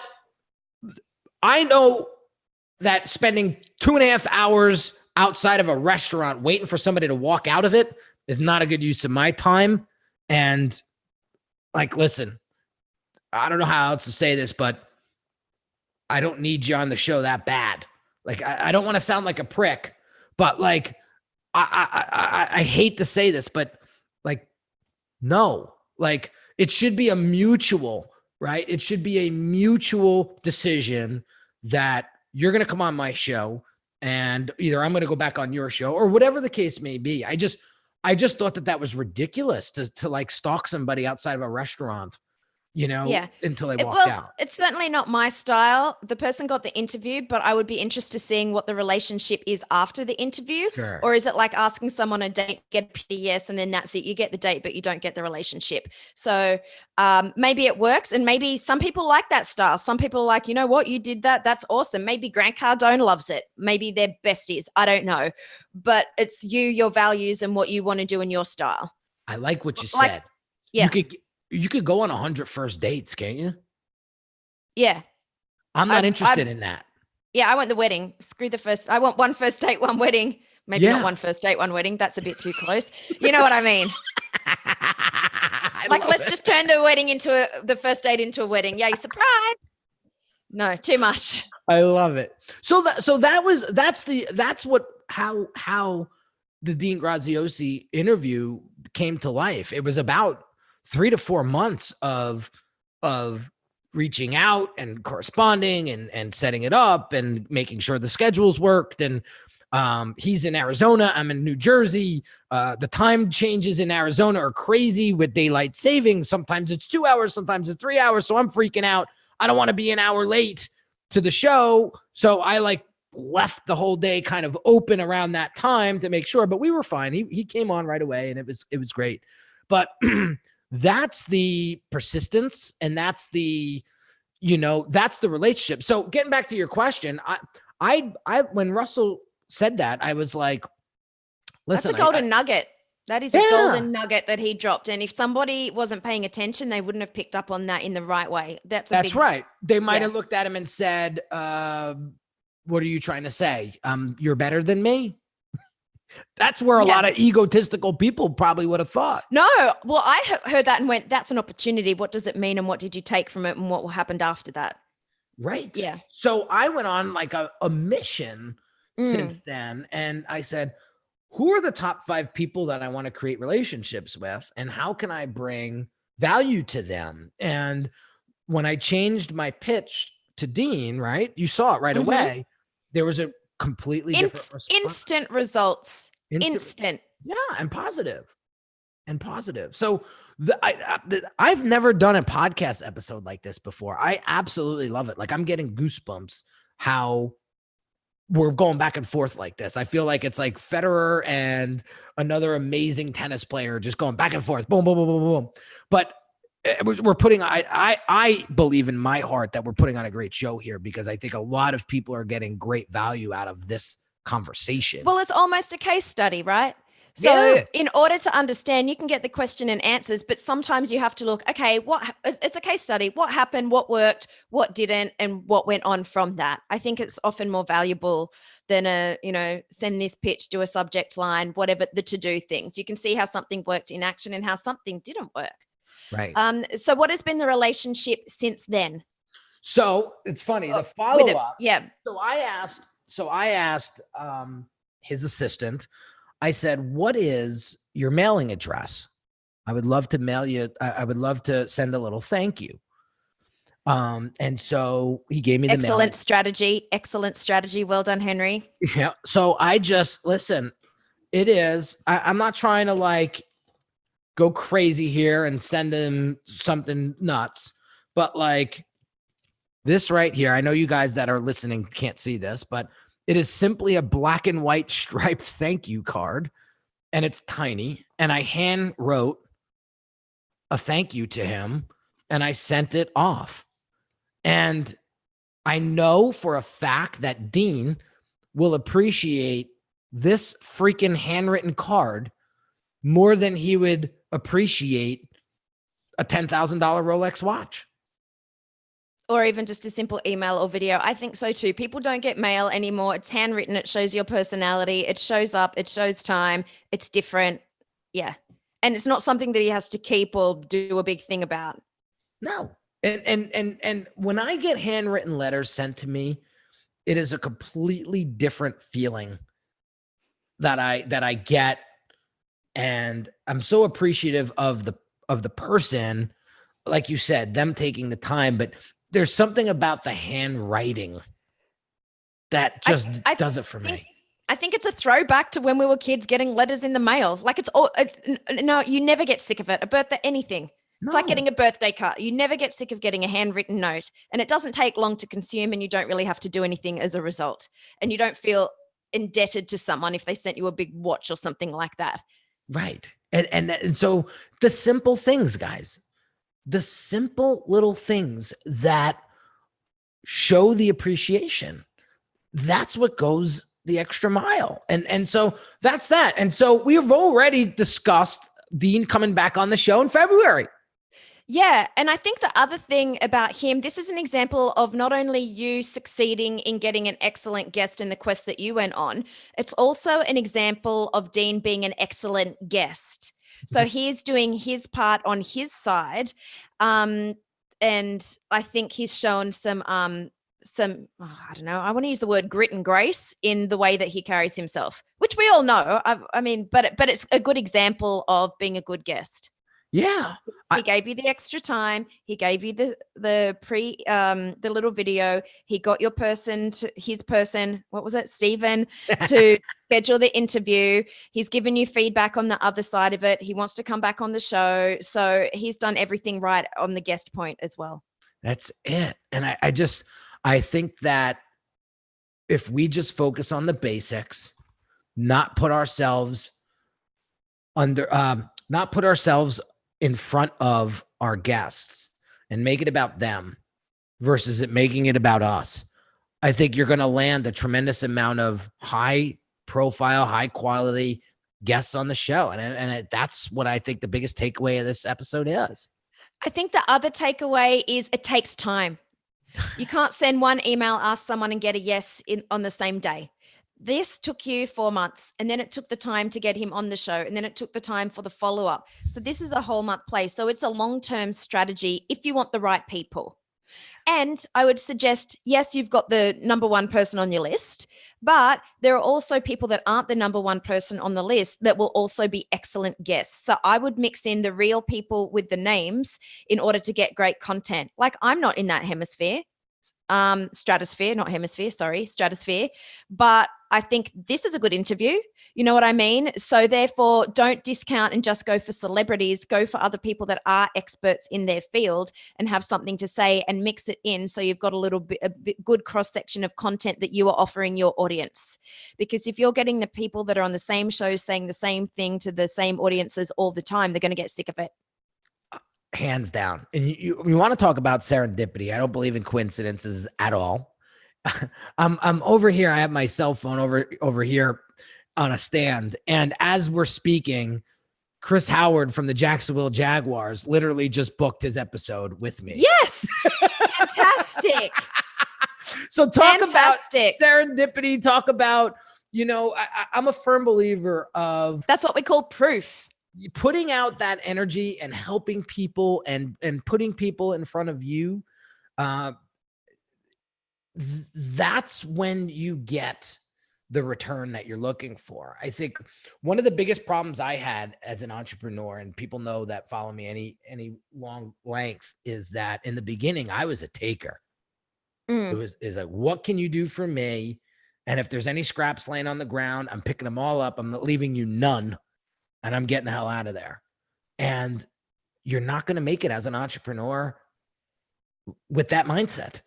I know that spending 2.5 hours outside of a restaurant waiting for somebody to walk out of it is not a good use of my time. And listen, I don't know how else to say this, but I don't need you on the show that bad. I don't want to sound like a prick, but I hate to say this, but no, it should be a mutual, right? It should be a mutual decision that you're going to come on my show and either I'm going to go back on your show or whatever the case may be. I just thought that was ridiculous to like stalk somebody outside of a restaurant, until they walked out. It's certainly not my style. The person got the interview, but I would be interested seeing what the relationship is after the interview. Sure. Or is it like asking someone a date, get a yes, and then that's it. You get the date, but you don't get the relationship. So maybe it works. And maybe some people like that style. Some people are like, you know what, you did that. That's awesome. Maybe Grant Cardone loves it. Maybe they're besties. I don't know. But it's you, your values, and what you want to do in your style. I like what you said. Yeah. You could go on 100 first dates, can't you? Yeah. I'm not interested in that. Yeah, I want the wedding. Screw the first. I want one first date, one wedding. Maybe not one first date, one wedding. That's a bit too close. You know what I mean? Let's just turn the wedding into the first date into a wedding. Yeah, you surprised? No, too much. I love it. That's how the Dean Graziosi interview came to life. It was about 3 to 4 months of reaching out and corresponding and setting it up and making sure the schedules worked. And he's in Arizona. I'm in New Jersey. The time changes in Arizona are crazy with daylight savings. Sometimes it's 2 hours, sometimes it's 3 hours. So I'm freaking out. I don't want to be an hour late to the show. So I left the whole day kind of open around that time to make sure, but we were fine. He came on right away and it was great. But that's the persistence, and that's the relationship. So getting back to your question, I when Russell said that, I was like, listen, that's a golden nugget. That is a golden nugget that he dropped. And if somebody wasn't paying attention, they wouldn't have picked up on that in the right way. That's right. They might have looked at him and said, what are you trying to say? You're better than me. That's where a lot of egotistical people probably would have thought. No, well, I heard that and went, that's an opportunity. What does it mean? And what did you take from it? And what happened after that? Right. Yeah. So I went on like a mission since then. And I said, who are the top 5 people that I want to create relationships with? And how can I bring value to them? And when I changed my pitch to Dean, right, you saw it right away. There was a completely different response. Instant results. Instant. Yeah. And positive. So I've never done a podcast episode like this before. I absolutely love it. Like, I'm getting goosebumps how we're going back and forth like this. I feel like it's like Federer and another amazing tennis player just going back and forth. Boom, boom, boom, boom, boom. But we're putting, I believe in my heart that we're putting on a great show here, because I think a lot of people are getting great value out of this conversation. Well, it's almost a case study, right? So in order to understand, you can get the question and answers, but sometimes you have to look, okay, it's a case study. What happened? What worked? What didn't? And what went on from that? I think it's often more valuable than send this pitch, do a subject line, whatever, the to-do things. You can see how something worked in action and how something didn't work. Right. So what has been the relationship since then? So it's funny, the follow-up. Yeah. So I asked his assistant, I said, what is your mailing address? I would love to mail you. I would love to send a little thank you. And so he gave me the excellent strategy. Well done, Henry. Yeah. So I just, listen, it is, I'm not trying to like go crazy here and send him something nuts, but like this right here, I know you guys that are listening can't see this, but it is simply a black and white striped thank you card, and it's tiny. And I hand wrote a thank you to him, and I sent it off. And I know for a fact that Dean will appreciate this freaking handwritten card more than he would appreciate a $10,000 Rolex watch. Or even just a simple email or video. I think so too. People don't get mail anymore. It's handwritten. It shows your personality. It shows up. It shows time. It's different. Yeah. And it's not something that he has to keep or do a big thing about. No. And when I get handwritten letters sent to me, it is a completely different feeling that I get. And I'm so appreciative of the person, like you said, them taking the time, but there's something about the handwriting that just does it for me. I think it's a throwback to when we were kids getting letters in the mail. Like it's all, no, you never get sick of it. A birthday, anything. No. It's like getting a birthday card. You never get sick of getting a handwritten note, and it doesn't take long to consume, and you don't really have to do anything as a result. And you don't feel indebted to someone if they sent you a big watch or something like that. Right. And so the simple things, guys, the simple little things that show the appreciation, that's what goes the extra mile. And so that's that. And so we have already discussed Dean coming back on the show in February. Yeah. And I think the other thing about him, this is an example of not only you succeeding in getting an excellent guest in the quest that you went on, it's also an example of Dean being an excellent guest. So he's doing his part on his side. And I think he's shown some, I don't know, I want to use the word grit and grace in the way that he carries himself, which we all know. I mean, but it's a good example of being a good guest. Yeah. He gave you the extra time. He gave you the little video. He got his person, what was it, Stephen, to schedule the interview. He's given you feedback on the other side of it. He wants to come back on the show. So he's done everything right on the guest point as well. That's it. And I think that if we just focus on the basics, not put ourselves in front of our guests and make it about them versus it making it about us, I think you're going to land a tremendous amount of high profile, high quality guests on the show. And that's what I think the biggest takeaway of this episode is. I think the other takeaway is it takes time. You can't send one email, ask someone and get a yes on the same day. This took you 4 months, and then it took the time to get him on the show, and then it took the time for the follow-up. So this is a whole month play. So it's a long-term strategy if you want the right people. And I would suggest, yes, you've got the number one person on your list, but there are also people that aren't the number one person on the list that will also be excellent guests. So I would mix in the real people with the names in order to get great content. Like I'm not in that stratosphere, but I think this is a good interview. You know what I mean? So therefore, don't discount and just go for celebrities. Go for other people that are experts in their field and have something to say and mix it in. So you've got a bit good cross section of content that you are offering your audience. Because if you're getting the people that are on the same shows saying the same thing to the same audiences all the time, they're going to get sick of it. Hands down. And you want to talk about serendipity. I don't believe in coincidences at all. I'm over here. I have my cell phone over here on a stand. And as we're speaking, Chris Howard from the Jacksonville Jaguars literally just booked his episode with me. Yes. Fantastic. So talk about serendipity. Talk about, I'm a firm believer of. That's what we call proof. Putting out that energy and helping people and putting people in front of you. That's when you get the return that you're looking for. I think one of the biggest problems I had as an entrepreneur, and people know that follow me any long length, is that in the beginning I was a taker. Is like, what can you do for me? And if there's any scraps laying on the ground, I'm picking them all up. I'm not leaving you none, and I'm getting the hell out of there. And you're not going to make it as an entrepreneur with that mindset.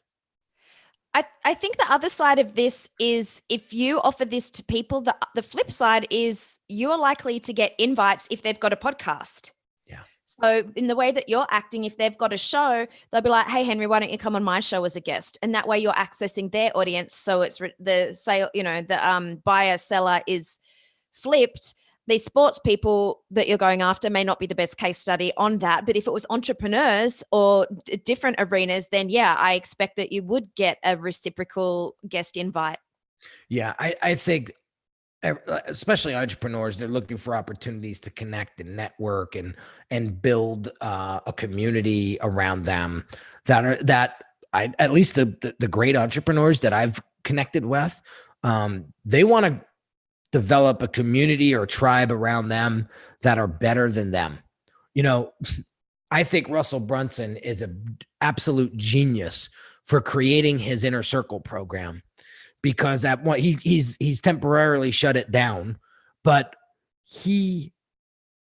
I think the other side of this is if you offer this to people, the flip side is you are likely to get invites if they've got a podcast. Yeah. So in the way that you're acting, if they've got a show, they'll be like, hey, Henry, why don't you come on my show as a guest? And that way you're accessing their audience. So it's the sale, the buyer seller is flipped. These sports people that you're going after may not be the best case study on that. But if it was entrepreneurs or different arenas, then yeah, I expect that you would get a reciprocal guest invite. Yeah, I think especially entrepreneurs, they're looking for opportunities to connect and network and build a community around them at least the great entrepreneurs that I've connected with, they want to develop a community or a tribe around them that are better than them. I think Russell Brunson is an absolute genius for creating his inner circle program, because at one he's temporarily shut it down, but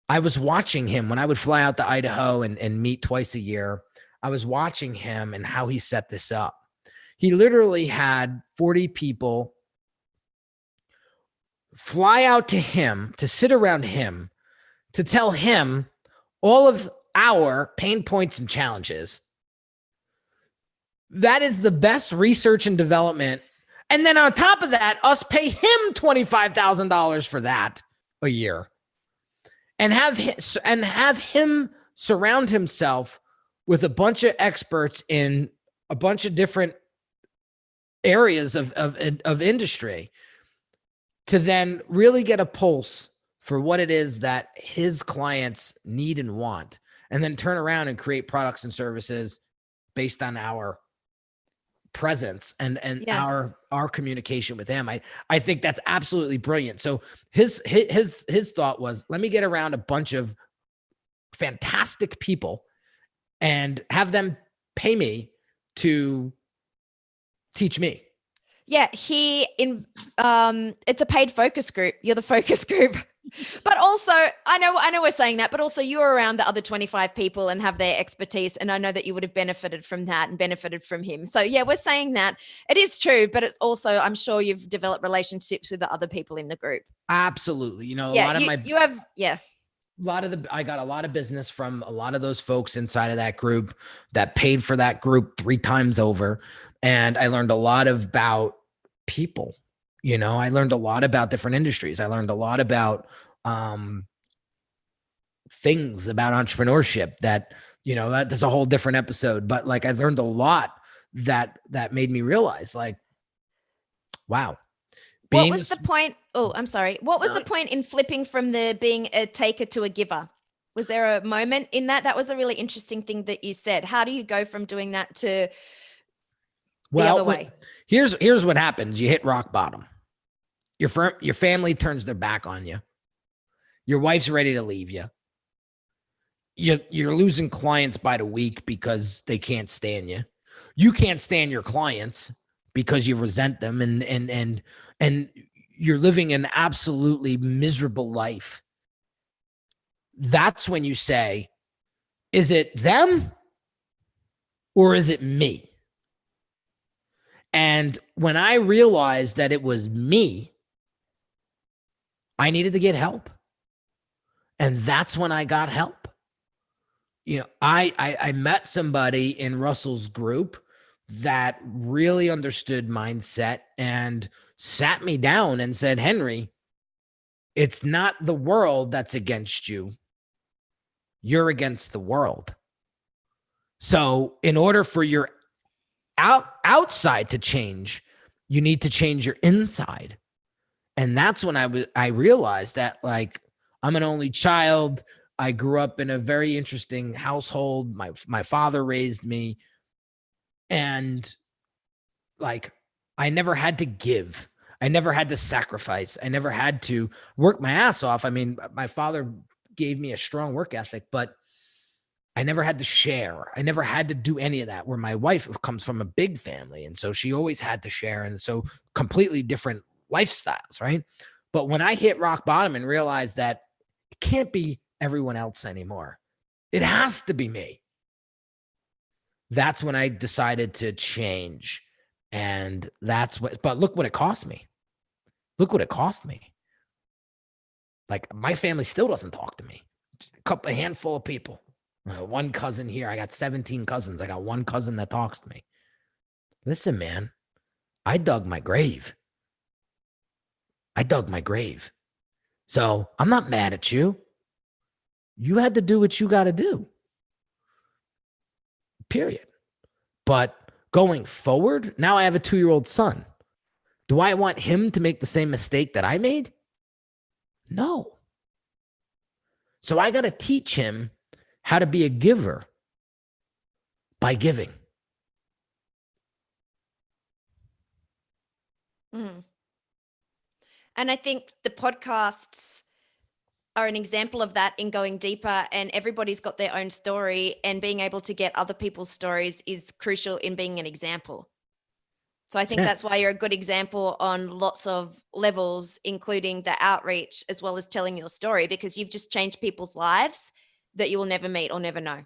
I was watching him when I would fly out to Idaho and meet twice a year. I was watching him and how he set this up. He literally had 40 people fly out to him, to sit around him, to tell him all of our pain points and challenges. That is the best research and development. And then on top of that, us pay him $25,000 for that a year. And have him surround himself with a bunch of experts in a bunch of different areas of industry to then really get a pulse for what it is that his clients need and want, and then turn around and create products and services based on our presence and our communication with him. I think that's absolutely brilliant. So his thought was, let me get around a bunch of fantastic people and have them pay me to teach me. Yeah, it's a paid focus group. You're the focus group. But also, I know we're saying that, but also you're around the other 25 people and have their expertise. And I know that you would have benefited from that and benefited from him. So yeah, we're saying that it is true, but it's also, I'm sure you've developed relationships with the other people in the group. Absolutely. You know, I got a lot of business from a lot of those folks inside of that group that paid for that group 3 times over. And I learned a lot about people. You know, I learned a lot about different industries. I learned a lot about things about entrepreneurship that, you know, that's a whole different episode. But like, I learned a lot that made me realize, like, wow. What was the point? Oh, I'm sorry. What was the point in flipping from being a taker to a giver? Was there a moment in that? That was a really interesting thing that you said. How do you go from doing that to the other way? Here's what happens. You hit rock bottom. Your family turns their back on you. Your wife's ready to leave you. You're losing clients by the week because they can't stand you. You can't stand your clients because you resent them, and you're living an absolutely miserable life. That's when you say, is it them or is it me? And when I realized that it was me, I needed to get help. And that's when I got help. You know, I met somebody in Russell's group that really understood mindset and sat me down and said, Henry, it's not the world that's against you. You're against the world. So in order for your outside to change, you need to change your inside. And that's when I realized that, like, I'm an only child. I grew up in a very interesting household. My father raised me, and like, I never had to give. I never had to sacrifice. I never had to work my ass off. I mean, my father gave me a strong work ethic, but I never had to share. I never had to do any of that, where my wife comes from a big family. And so she always had to share. And so completely different lifestyles, right? But when I hit rock bottom and realized that it can't be everyone else anymore, it has to be me. That's when I decided to change. And but look what it cost me. Look what it cost me. Like, my family still doesn't talk to me. A handful of people. One cousin here. I got 17 cousins. I got one cousin that talks to me. Listen, man, I dug my grave. So I'm not mad at you. You had to do what you got to do. Period. But going forward, now I have a 2-year-old son. Do I want him to make the same mistake that I made? No. So I got to teach him how to be a giver by giving. Mm. And I think the podcasts are an example of that, in going deeper, and everybody's got their own story, and being able to get other people's stories is crucial in being an example. So I think that's why you're a good example on lots of levels, including the outreach as well as telling your story, because you've just changed people's lives that you will never meet or never know.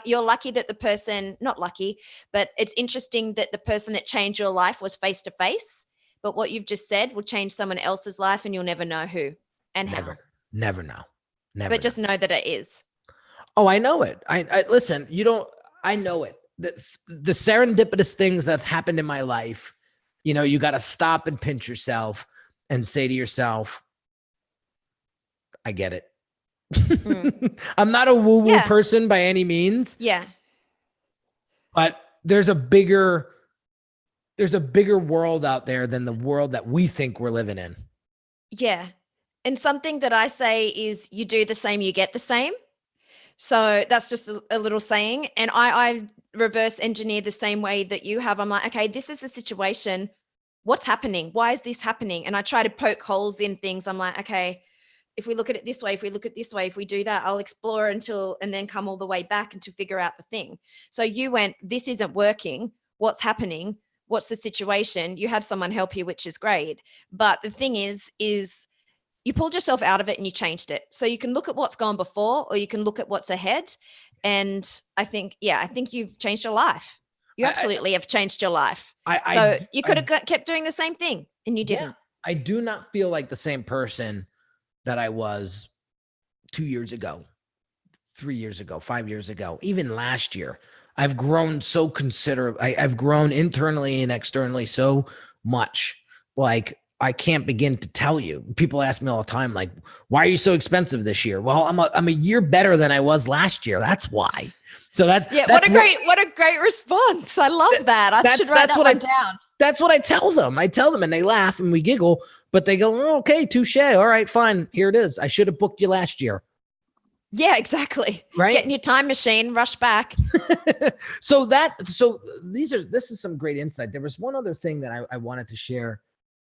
You're lucky that the person, not lucky, but it's interesting that the person that changed your life was face to face. But what you've just said will change someone else's life and you'll never know who and how. Never know. But just know that it is. Oh, I know it. I listen, I know it. The serendipitous things that happened in my life, you got to stop and pinch yourself and say to yourself, I get it. I'm not a woo-woo person by any means. Yeah. But there's a bigger world out there than the world that we think we're living in. Yeah. And something that I say is you do the same, you get the same. So that's just a little saying. And I reverse engineer the same way that you have. I'm like, okay, this is the situation. What's happening? Why is this happening? And I try to poke holes in things. I'm like, okay, if we look at it this way, if we look at this way, if we do that, I'll explore and then come all the way back and to figure out the thing. So you went, this isn't working. What's happening? What's the situation? You had someone help you, which is great. But the thing is you pulled yourself out of it and you changed it. So you can look at what's gone before, or you can look at what's ahead. And I think you've changed your life. You absolutely have changed your life. You could have kept doing the same thing and you didn't. Yeah, I do not feel like the same person that I was 2 years ago, 3 years ago, 5 years ago, even last year. I've grown so considerably. I've grown internally and externally so much. Like, I can't begin to tell you. People ask me all the time, like, why are you so expensive this year? Well, I'm a year better than I was last year. That's why. So what a great response. I love that. I should write that one down. That's what I tell them. And they laugh and we giggle, but they go, oh, okay, touche. All right, fine. Here it is. I should have booked you last year. Yeah, exactly. Right. Get in your time machine, rush back. This is some great insight. There was one other thing that I wanted to share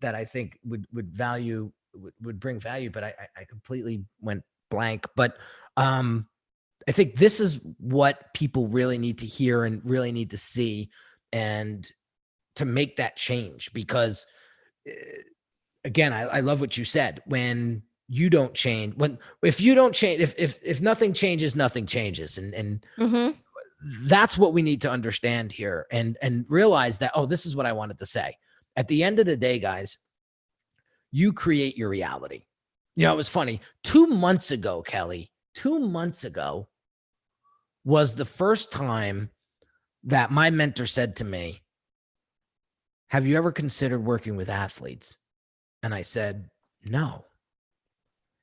that I think would bring value, but I completely went blank. But I think this is what people really need to hear and really need to see, and to make that change. Because again, I love what you said. When you don't change, if nothing changes, nothing changes. And that's what we need to understand here and realize that, oh, this is what I wanted to say. At the end of the day, guys, you create your reality. It was funny. 2 months ago, Kelly, 2 months ago was the first time that my mentor said to me, have you ever considered working with athletes? And I said, no.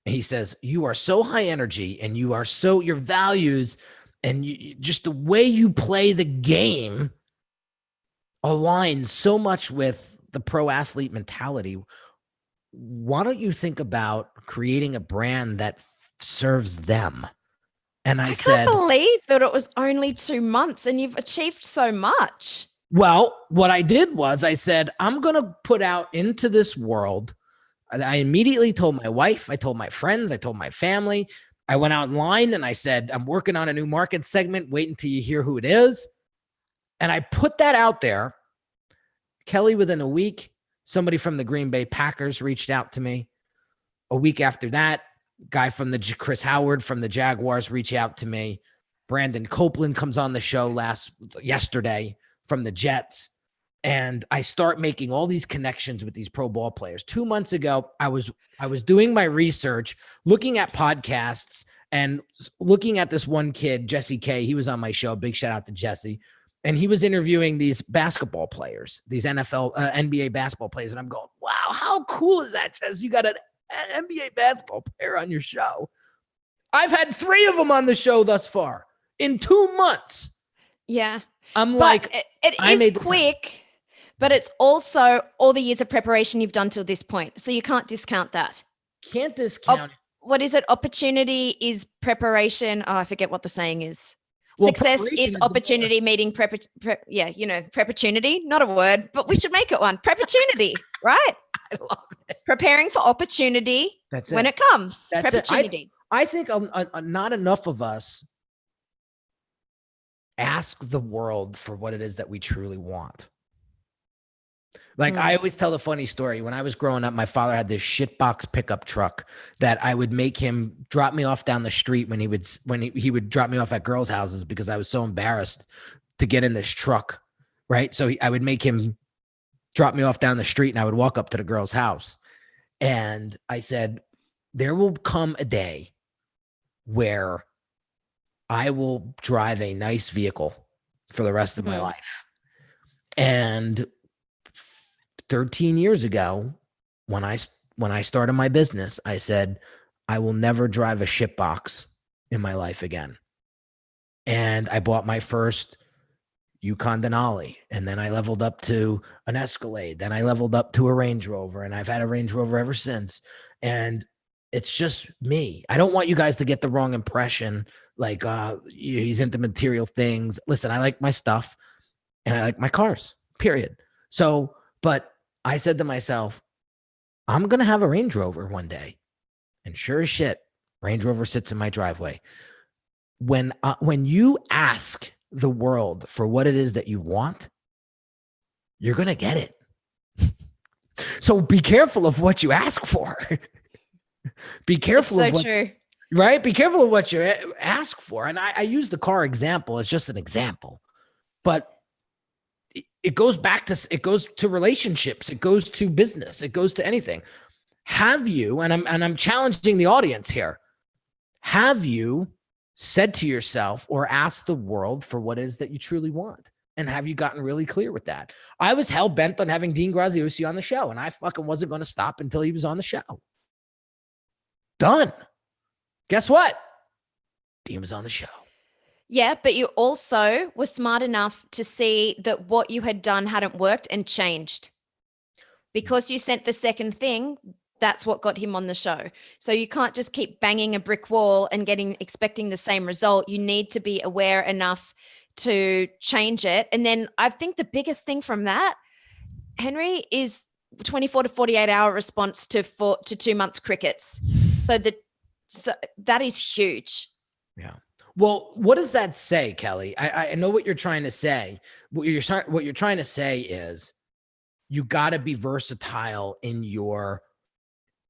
And he says, you are so high energy and your values and just the way you play the game aligns so much with the pro athlete mentality. Why don't you think about creating a brand that serves them? And I said, can't believe that it was only 2 months and you've achieved so much. Well, what I did was I said, I'm going to put out into this world. I immediately told my wife, I told my friends, I told my family. I went out online and I said, I'm working on a new market segment. Wait until you hear who it is. And I put that out there. Kelly, within a week, somebody from the Green Bay Packers reached out to me. A week after that, guy from Chris Howard from the Jaguars reached out to me. Brandon Copeland comes on the show yesterday from the Jets. And I start making all these connections with these pro ball players. 2 months ago, I was doing my research, looking at podcasts and looking at this one kid, Jesse K. He was on my show. Big shout out to Jesse. And he was interviewing these basketball players, these NBA basketball players. And I'm going, wow, how cool is that, Jess? You got an NBA basketball player on your show. I've had 3 of them on the show thus far in 2 months. Yeah. I'm like, it is quick, but it's also all the years of preparation you've done till this point. So you can't discount that. Can't discount it. What is it? Opportunity is preparation. Oh, I forget what the saying is. Well, success is opportunity meeting prepportunity, not a word, but we should make it one. Prepportunity, right? I love it. Preparing for opportunity when it comes. Prepportunity. I think not enough of us ask the world for what it is that we truly want. Like I always tell a funny story. When I was growing up, my father had this shitbox pickup truck that I would make him drop me off down the street when he would drop me off at girls' houses because I was so embarrassed to get in this truck, right? So I would make him drop me off down the street and I would walk up to the girl's house. And I said, there will come a day where I will drive a nice vehicle for the rest of my life. And 13 years ago, when I started my business, I said, I will never drive a shitbox in my life again. And I bought my first Yukon Denali, and then I leveled up to an Escalade. Then I leveled up to a Range Rover, and I've had a Range Rover ever since. And it's just me. I don't want you guys to get the wrong impression, like he's into material things. Listen, I like my stuff, and I like my cars, period. So, but I said to myself, I'm going to have a Range Rover one day. And sure as shit, Range Rover sits in my driveway. When you ask the world for what it is that you want, you're going to get it. So be careful of what you ask for. Be careful of what, true. Right? Be careful of what you ask for. And I use the car example as just an example, but it goes to relationships. It goes to business. It goes to anything. Have you, and I'm challenging the audience here. Have you said to yourself or asked the world for what it is that you truly want? And have you gotten really clear with that? I was hell bent on having Dean Graziosi on the show, and I fucking wasn't going to stop until he was on the show. Done. Guess what? Dean was on the show. Yeah, but you also were smart enough to see that what you had done hadn't worked and changed. Because you sent the second thing, that's what got him on the show. So you can't just keep banging a brick wall and expecting the same result. You need to be aware enough to change it. And then I think the biggest thing from that, Henry, is 24 to 48 hour response to 2 months crickets. So that is huge. Yeah. Well, what does that say, Kelly? I know what you're trying to say. What you're trying to say is you got to be versatile in your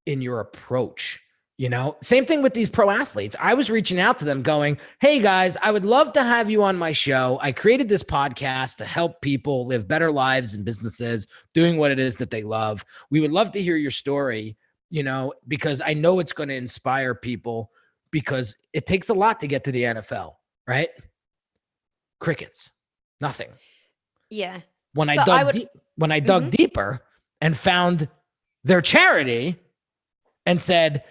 approach. You know, same thing with these pro athletes. I was reaching out to them going, hey guys, I would love to have you on my show. I created this podcast to help people live better lives and businesses, doing what it is that they love. We would love to hear your story, you know, because I know it's going to inspire people, because it takes a lot to get to the NFL, right? Crickets, nothing. Yeah. When I dug deeper and found their charity and said,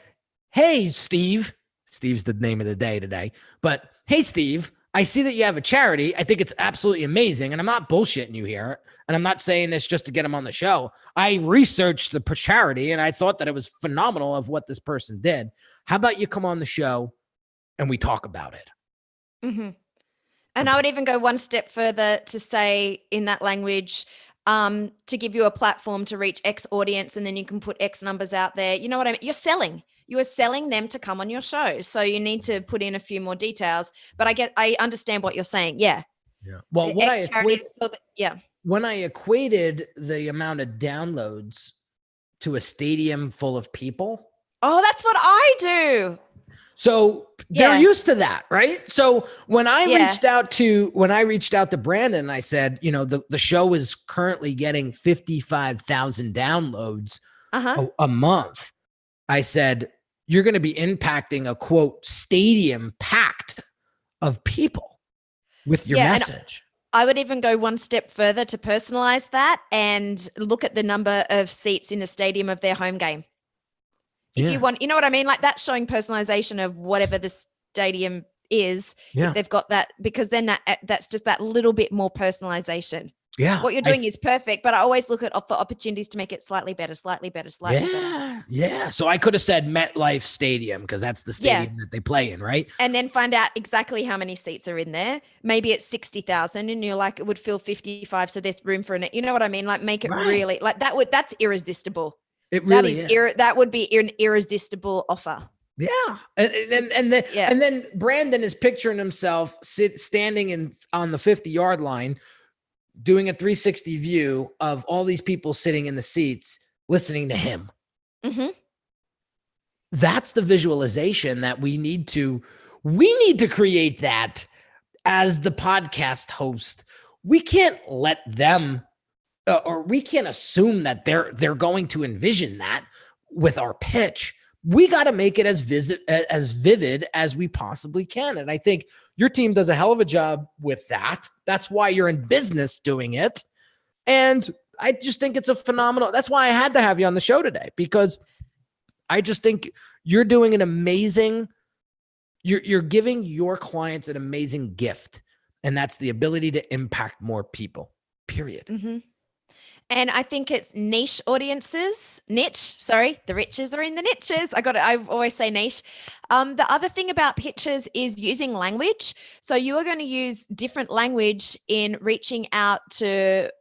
hey, Steve's the name of the day today, but hey, Steve, I see that you have a charity. I think it's absolutely amazing. And I'm not bullshitting you here. And I'm not saying this just to get him on the show. I researched the charity and I thought that it was phenomenal of what this person did. How about you come on the show and we talk about it? Mm-hmm. And I would even go one step further to say in that language, to give you a platform to reach X audience, and then you can put X numbers out there. You know what I mean? You are selling them to come on your show. So you need to put in a few more details, but I understand what you're saying. Yeah. Yeah. Well, when I equated the amount of downloads to a stadium full of people. Oh, that's what I do. So they're used to that, right? So when I reached out to Brandon, I said, you know, the show is currently getting 55,000 downloads a month. I said, you're going to be impacting a quote stadium packed of people with your message. I would even go one step further to personalize that and look at the number of seats in the stadium of their home game. If you want, you know what I mean? Like that's showing personalization of whatever the stadium is. If they've got that, because then that's just that little bit more personalization. Yeah. What you're doing is perfect, but I always look at for opportunities to make it slightly better. Yeah. So I could have said MetLife Stadium because that's the stadium that they play in, right? And then find out exactly how many seats are in there. Maybe it's 60,000 and you're like, it would fill 55. So there's room for you know what I mean? Like make it really like that's irresistible. It really is. That would be an irresistible offer. Yeah. And then Brandon is picturing himself standing on the 50-yard line doing a 360 view of all these people sitting in the seats, listening to him. Mm-hmm. That's the visualization that we need to create that as the podcast host. We can't let them, or we can't assume that they're going to envision that with our pitch. We got to make it as vivid as we possibly can. And I think your team does a hell of a job with that. That's why you're in business doing it. And I just think it's a phenomenal. That's why I had to have you on the show today, because I just think you're doing an amazing, you're giving your clients an amazing gift. And that's the ability to impact more people, period. Mm-hmm. And I think it's niche audiences, the riches are in the niches. I always say niche. The other thing about pitches is using language. So you are going to use different language in reaching out to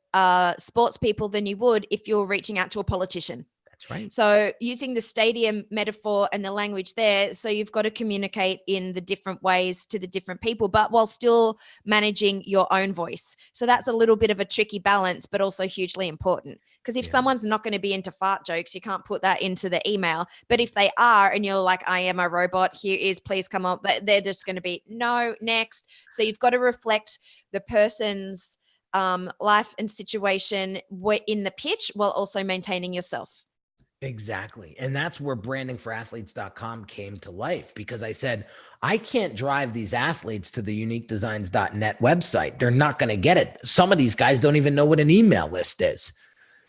sports people than you would if you're reaching out to a politician. That's right. So using the stadium metaphor and the language there, so you've got to communicate in the different ways to the different people, but while still managing your own voice. So that's a little bit of a tricky balance, but also hugely important. Because if someone's not going to be into fart jokes, you can't put that into the email. But if they are, and you're like, I am a robot, here is, please come on, but they're just going to be, no, next. So you've got to reflect the person's life and situation in the pitch while also maintaining yourself. Exactly. And that's where brandingforathletes.com came to life, because I said, I can't drive these athletes to the uniquedesignz.net website. They're not going to get it. Some of these guys don't even know what an email list is.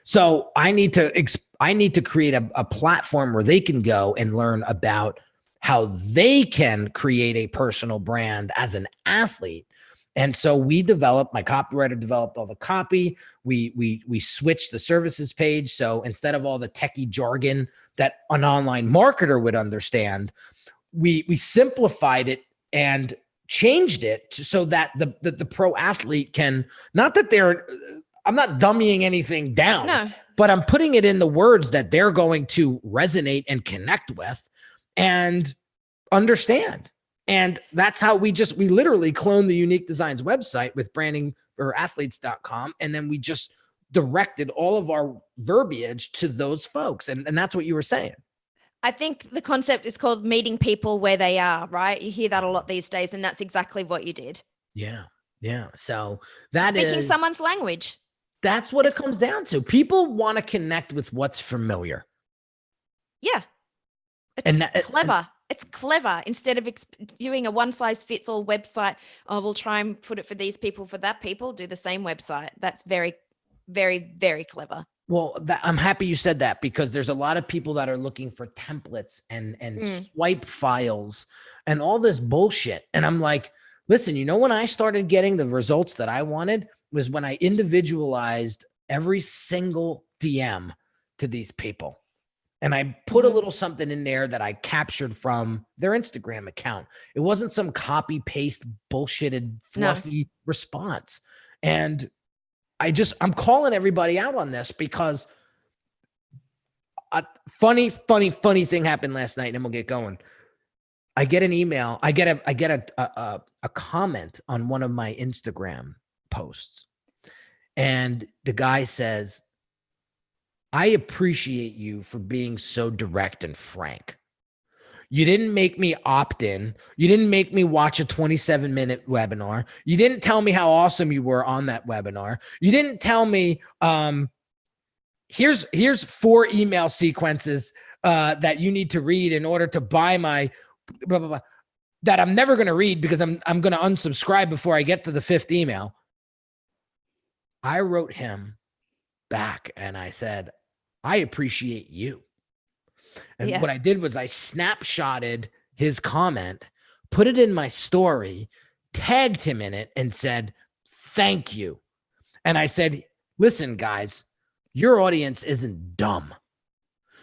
So I need to create a platform where they can go and learn about how they can create a personal brand as an athlete. And so my copywriter developed all the copy. We switched the services page. So instead of all the techie jargon that an online marketer would understand, we simplified it and changed it so that the pro athlete can, I'm not dummying anything down, but I'm putting it in the words that they're going to resonate and connect with and understand. And that's how we literally cloned the Unique Designz website with brandingforathletes.com. And then we just directed all of our verbiage to those folks. And that's what you were saying. I think the concept is called meeting people where they are, right? You hear that a lot these days, and that's exactly what you did. Yeah. Yeah. So speaking someone's language. That's what it comes down to. People want to connect with what's familiar. Yeah. It's clever. It's clever. Instead of doing a one-size-fits-all website, we'll try and put it for these people, for that people, do the same website. That's very, very, very clever. Well, I'm happy you said that, because there's a lot of people that are looking for templates and swipe files and all this bullshit. And I'm like, listen, when I started getting the results that I wanted was when I individualized every single DM to these people. And I put a little something in there that I captured from their Instagram account. It wasn't some copy paste bullshitted fluffy response. And I'm calling everybody out on this, because a funny thing happened last night, and then we'll get going. I get an email. I get a comment on one of my Instagram posts. And the guy says, I appreciate you for being so direct and frank. You didn't make me opt in. You didn't make me watch a 27-minute webinar. You didn't tell me how awesome you were on that webinar. You didn't tell me, here's 4 email sequences that you need to read in order to buy my blah, blah, blah, that I'm never going to read because I'm going to unsubscribe before I get to the 5th email. I wrote him back and I said, I appreciate you. And what I did was I snapshotted his comment, put it in my story, tagged him in it, and said, thank you. And I said, listen, guys, your audience isn't dumb.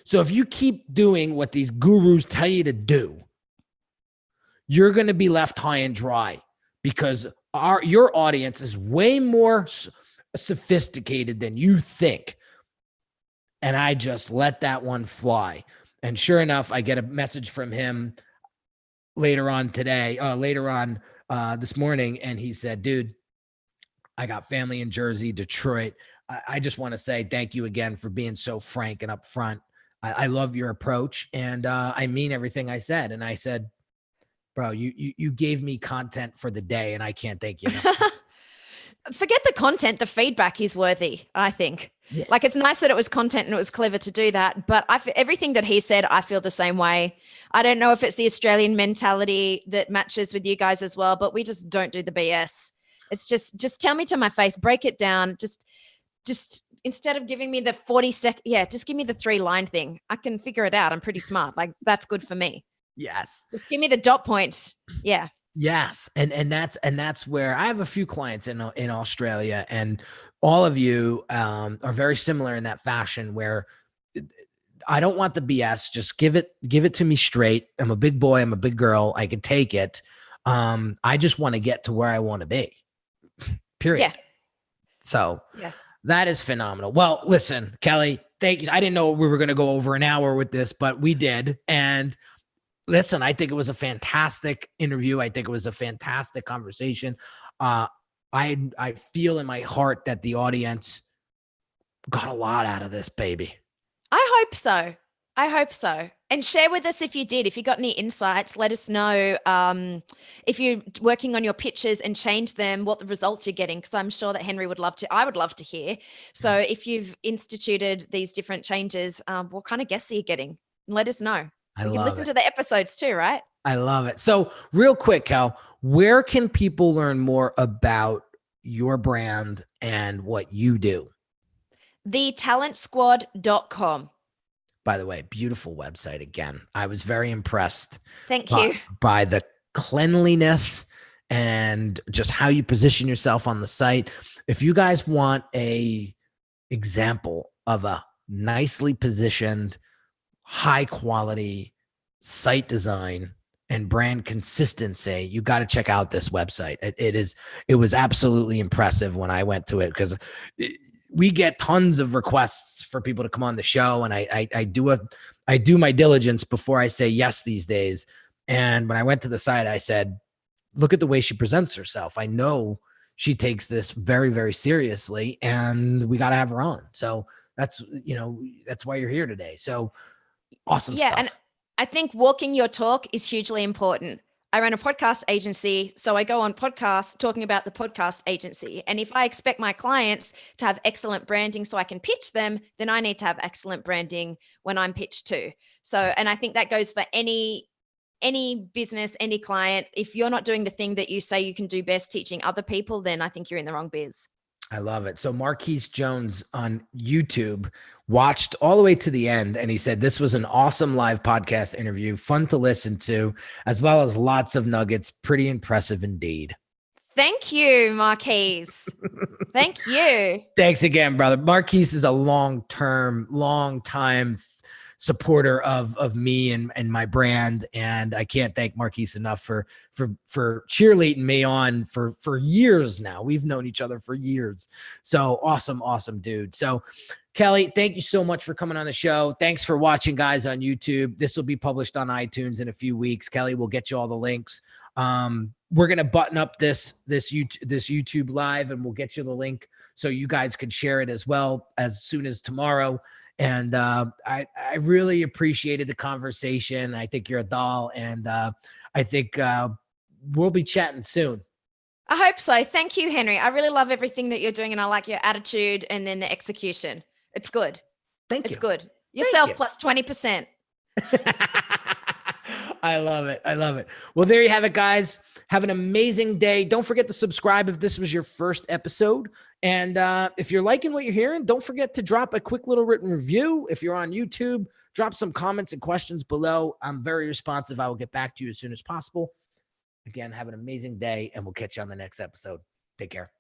So if you keep doing what these gurus tell you to do, you're going to be left high and dry, because your audience is way more sophisticated than you think. And I just let that one fly. And sure enough, I get a message from him later on this morning. And he said, dude, I got family in Jersey, Detroit. I just want to say thank you again for being so frank and upfront. I love your approach, and I mean everything I said. And I said, bro, you gave me content for the day, and I can't thank you enough. Forget the content. The feedback is worthy, I think. Yeah. Like, it's nice that it was content and it was clever to do that. But everything that he said, I feel the same way. I don't know if it's the Australian mentality that matches with you guys as well, but we just don't do the BS. It's just tell me to my face, break it down. Just instead of giving me the 40-second, just give me the 3-line thing. I can figure it out. I'm pretty smart. Like, that's good for me. Yes. Just give me the dot points. Yeah. Yes. And that's where I have a few clients in Australia, and all of you are very similar in that fashion, where I don't want the BS. Just give it to me straight. I'm a big boy. I'm a big girl. I can take it. I just want to get to where I want to be. Period. Yeah. So that is phenomenal. Well, listen, Kelly, thank you. I didn't know we were going to go over an hour with this, but we did. And listen, I think it was a fantastic interview. I think it was a fantastic conversation. I feel in my heart that the audience got a lot out of this, baby. I hope so. And share with us if you did. If you got any insights, let us know. If you're working on your pitches and change them, what the results you're getting, because I'm sure that Henry would love to. I would love to hear. So if you've instituted these different changes, what kind of guests are you getting? Let us know. You can listen to the episodes too, right? I love it. So real quick, Cal, where can people learn more about your brand and what you do? TheTalentSquad.com. By the way, beautiful website again. I was very impressed. Thank you. By the cleanliness and just how you position yourself on the site. If you guys want a example of a nicely positioned, high quality site design and brand consistency, you got to check out this website. It was absolutely impressive when I went to it, because we get tons of requests for people to come on the show, and I do my diligence before I say yes these days. And when I went to the site, I said, look at the way she presents herself. I know she takes this very, very seriously, and we got to have her on. So that's why you're here today. So awesome stuff. And I think walking your talk is hugely important. I run a podcast agency, so I go on podcasts talking about the podcast agency. And if I expect my clients to have excellent branding so I can pitch them, then I need to have excellent branding when I'm pitched too. So, and I think that goes for any business, any client. If you're not doing the thing that you say you can do best teaching other people, then I think you're in the wrong biz. I love it. So Marquise Jones on YouTube watched all the way to the end, and he said, this was an awesome live podcast interview, fun to listen to, as well as lots of nuggets. Pretty impressive indeed. Thank you, Marquise. Thank you. Thanks again, brother. Marquise is a long time supporter of me and my brand. And I can't thank Marquise enough for cheerleading me on for years now. We've known each other for years. So awesome dude. So Kelly, thank you so much for coming on the show. Thanks for watching, guys, on YouTube. This will be published on iTunes in a few weeks. Kelly will get you all the links. We're going to button up this YouTube live, and we'll get you the link so you guys can share it as well as soon as tomorrow. And I really appreciated the conversation. I think you're a doll, and I think we'll be chatting soon. I hope so. Thank you, Henry. I really love everything that you're doing, and I like your attitude and then the execution. It's good. Thank you. It's good. Yourself plus 20%. I love it. Well, there you have it, guys. Have an amazing day. Don't forget to subscribe if this was your first episode. And if you're liking what you're hearing, don't forget to drop a quick little written review. If you're on YouTube, drop some comments and questions below. I'm very responsive. I will get back to you as soon as possible. Again, have an amazing day, and we'll catch you on the next episode. Take care.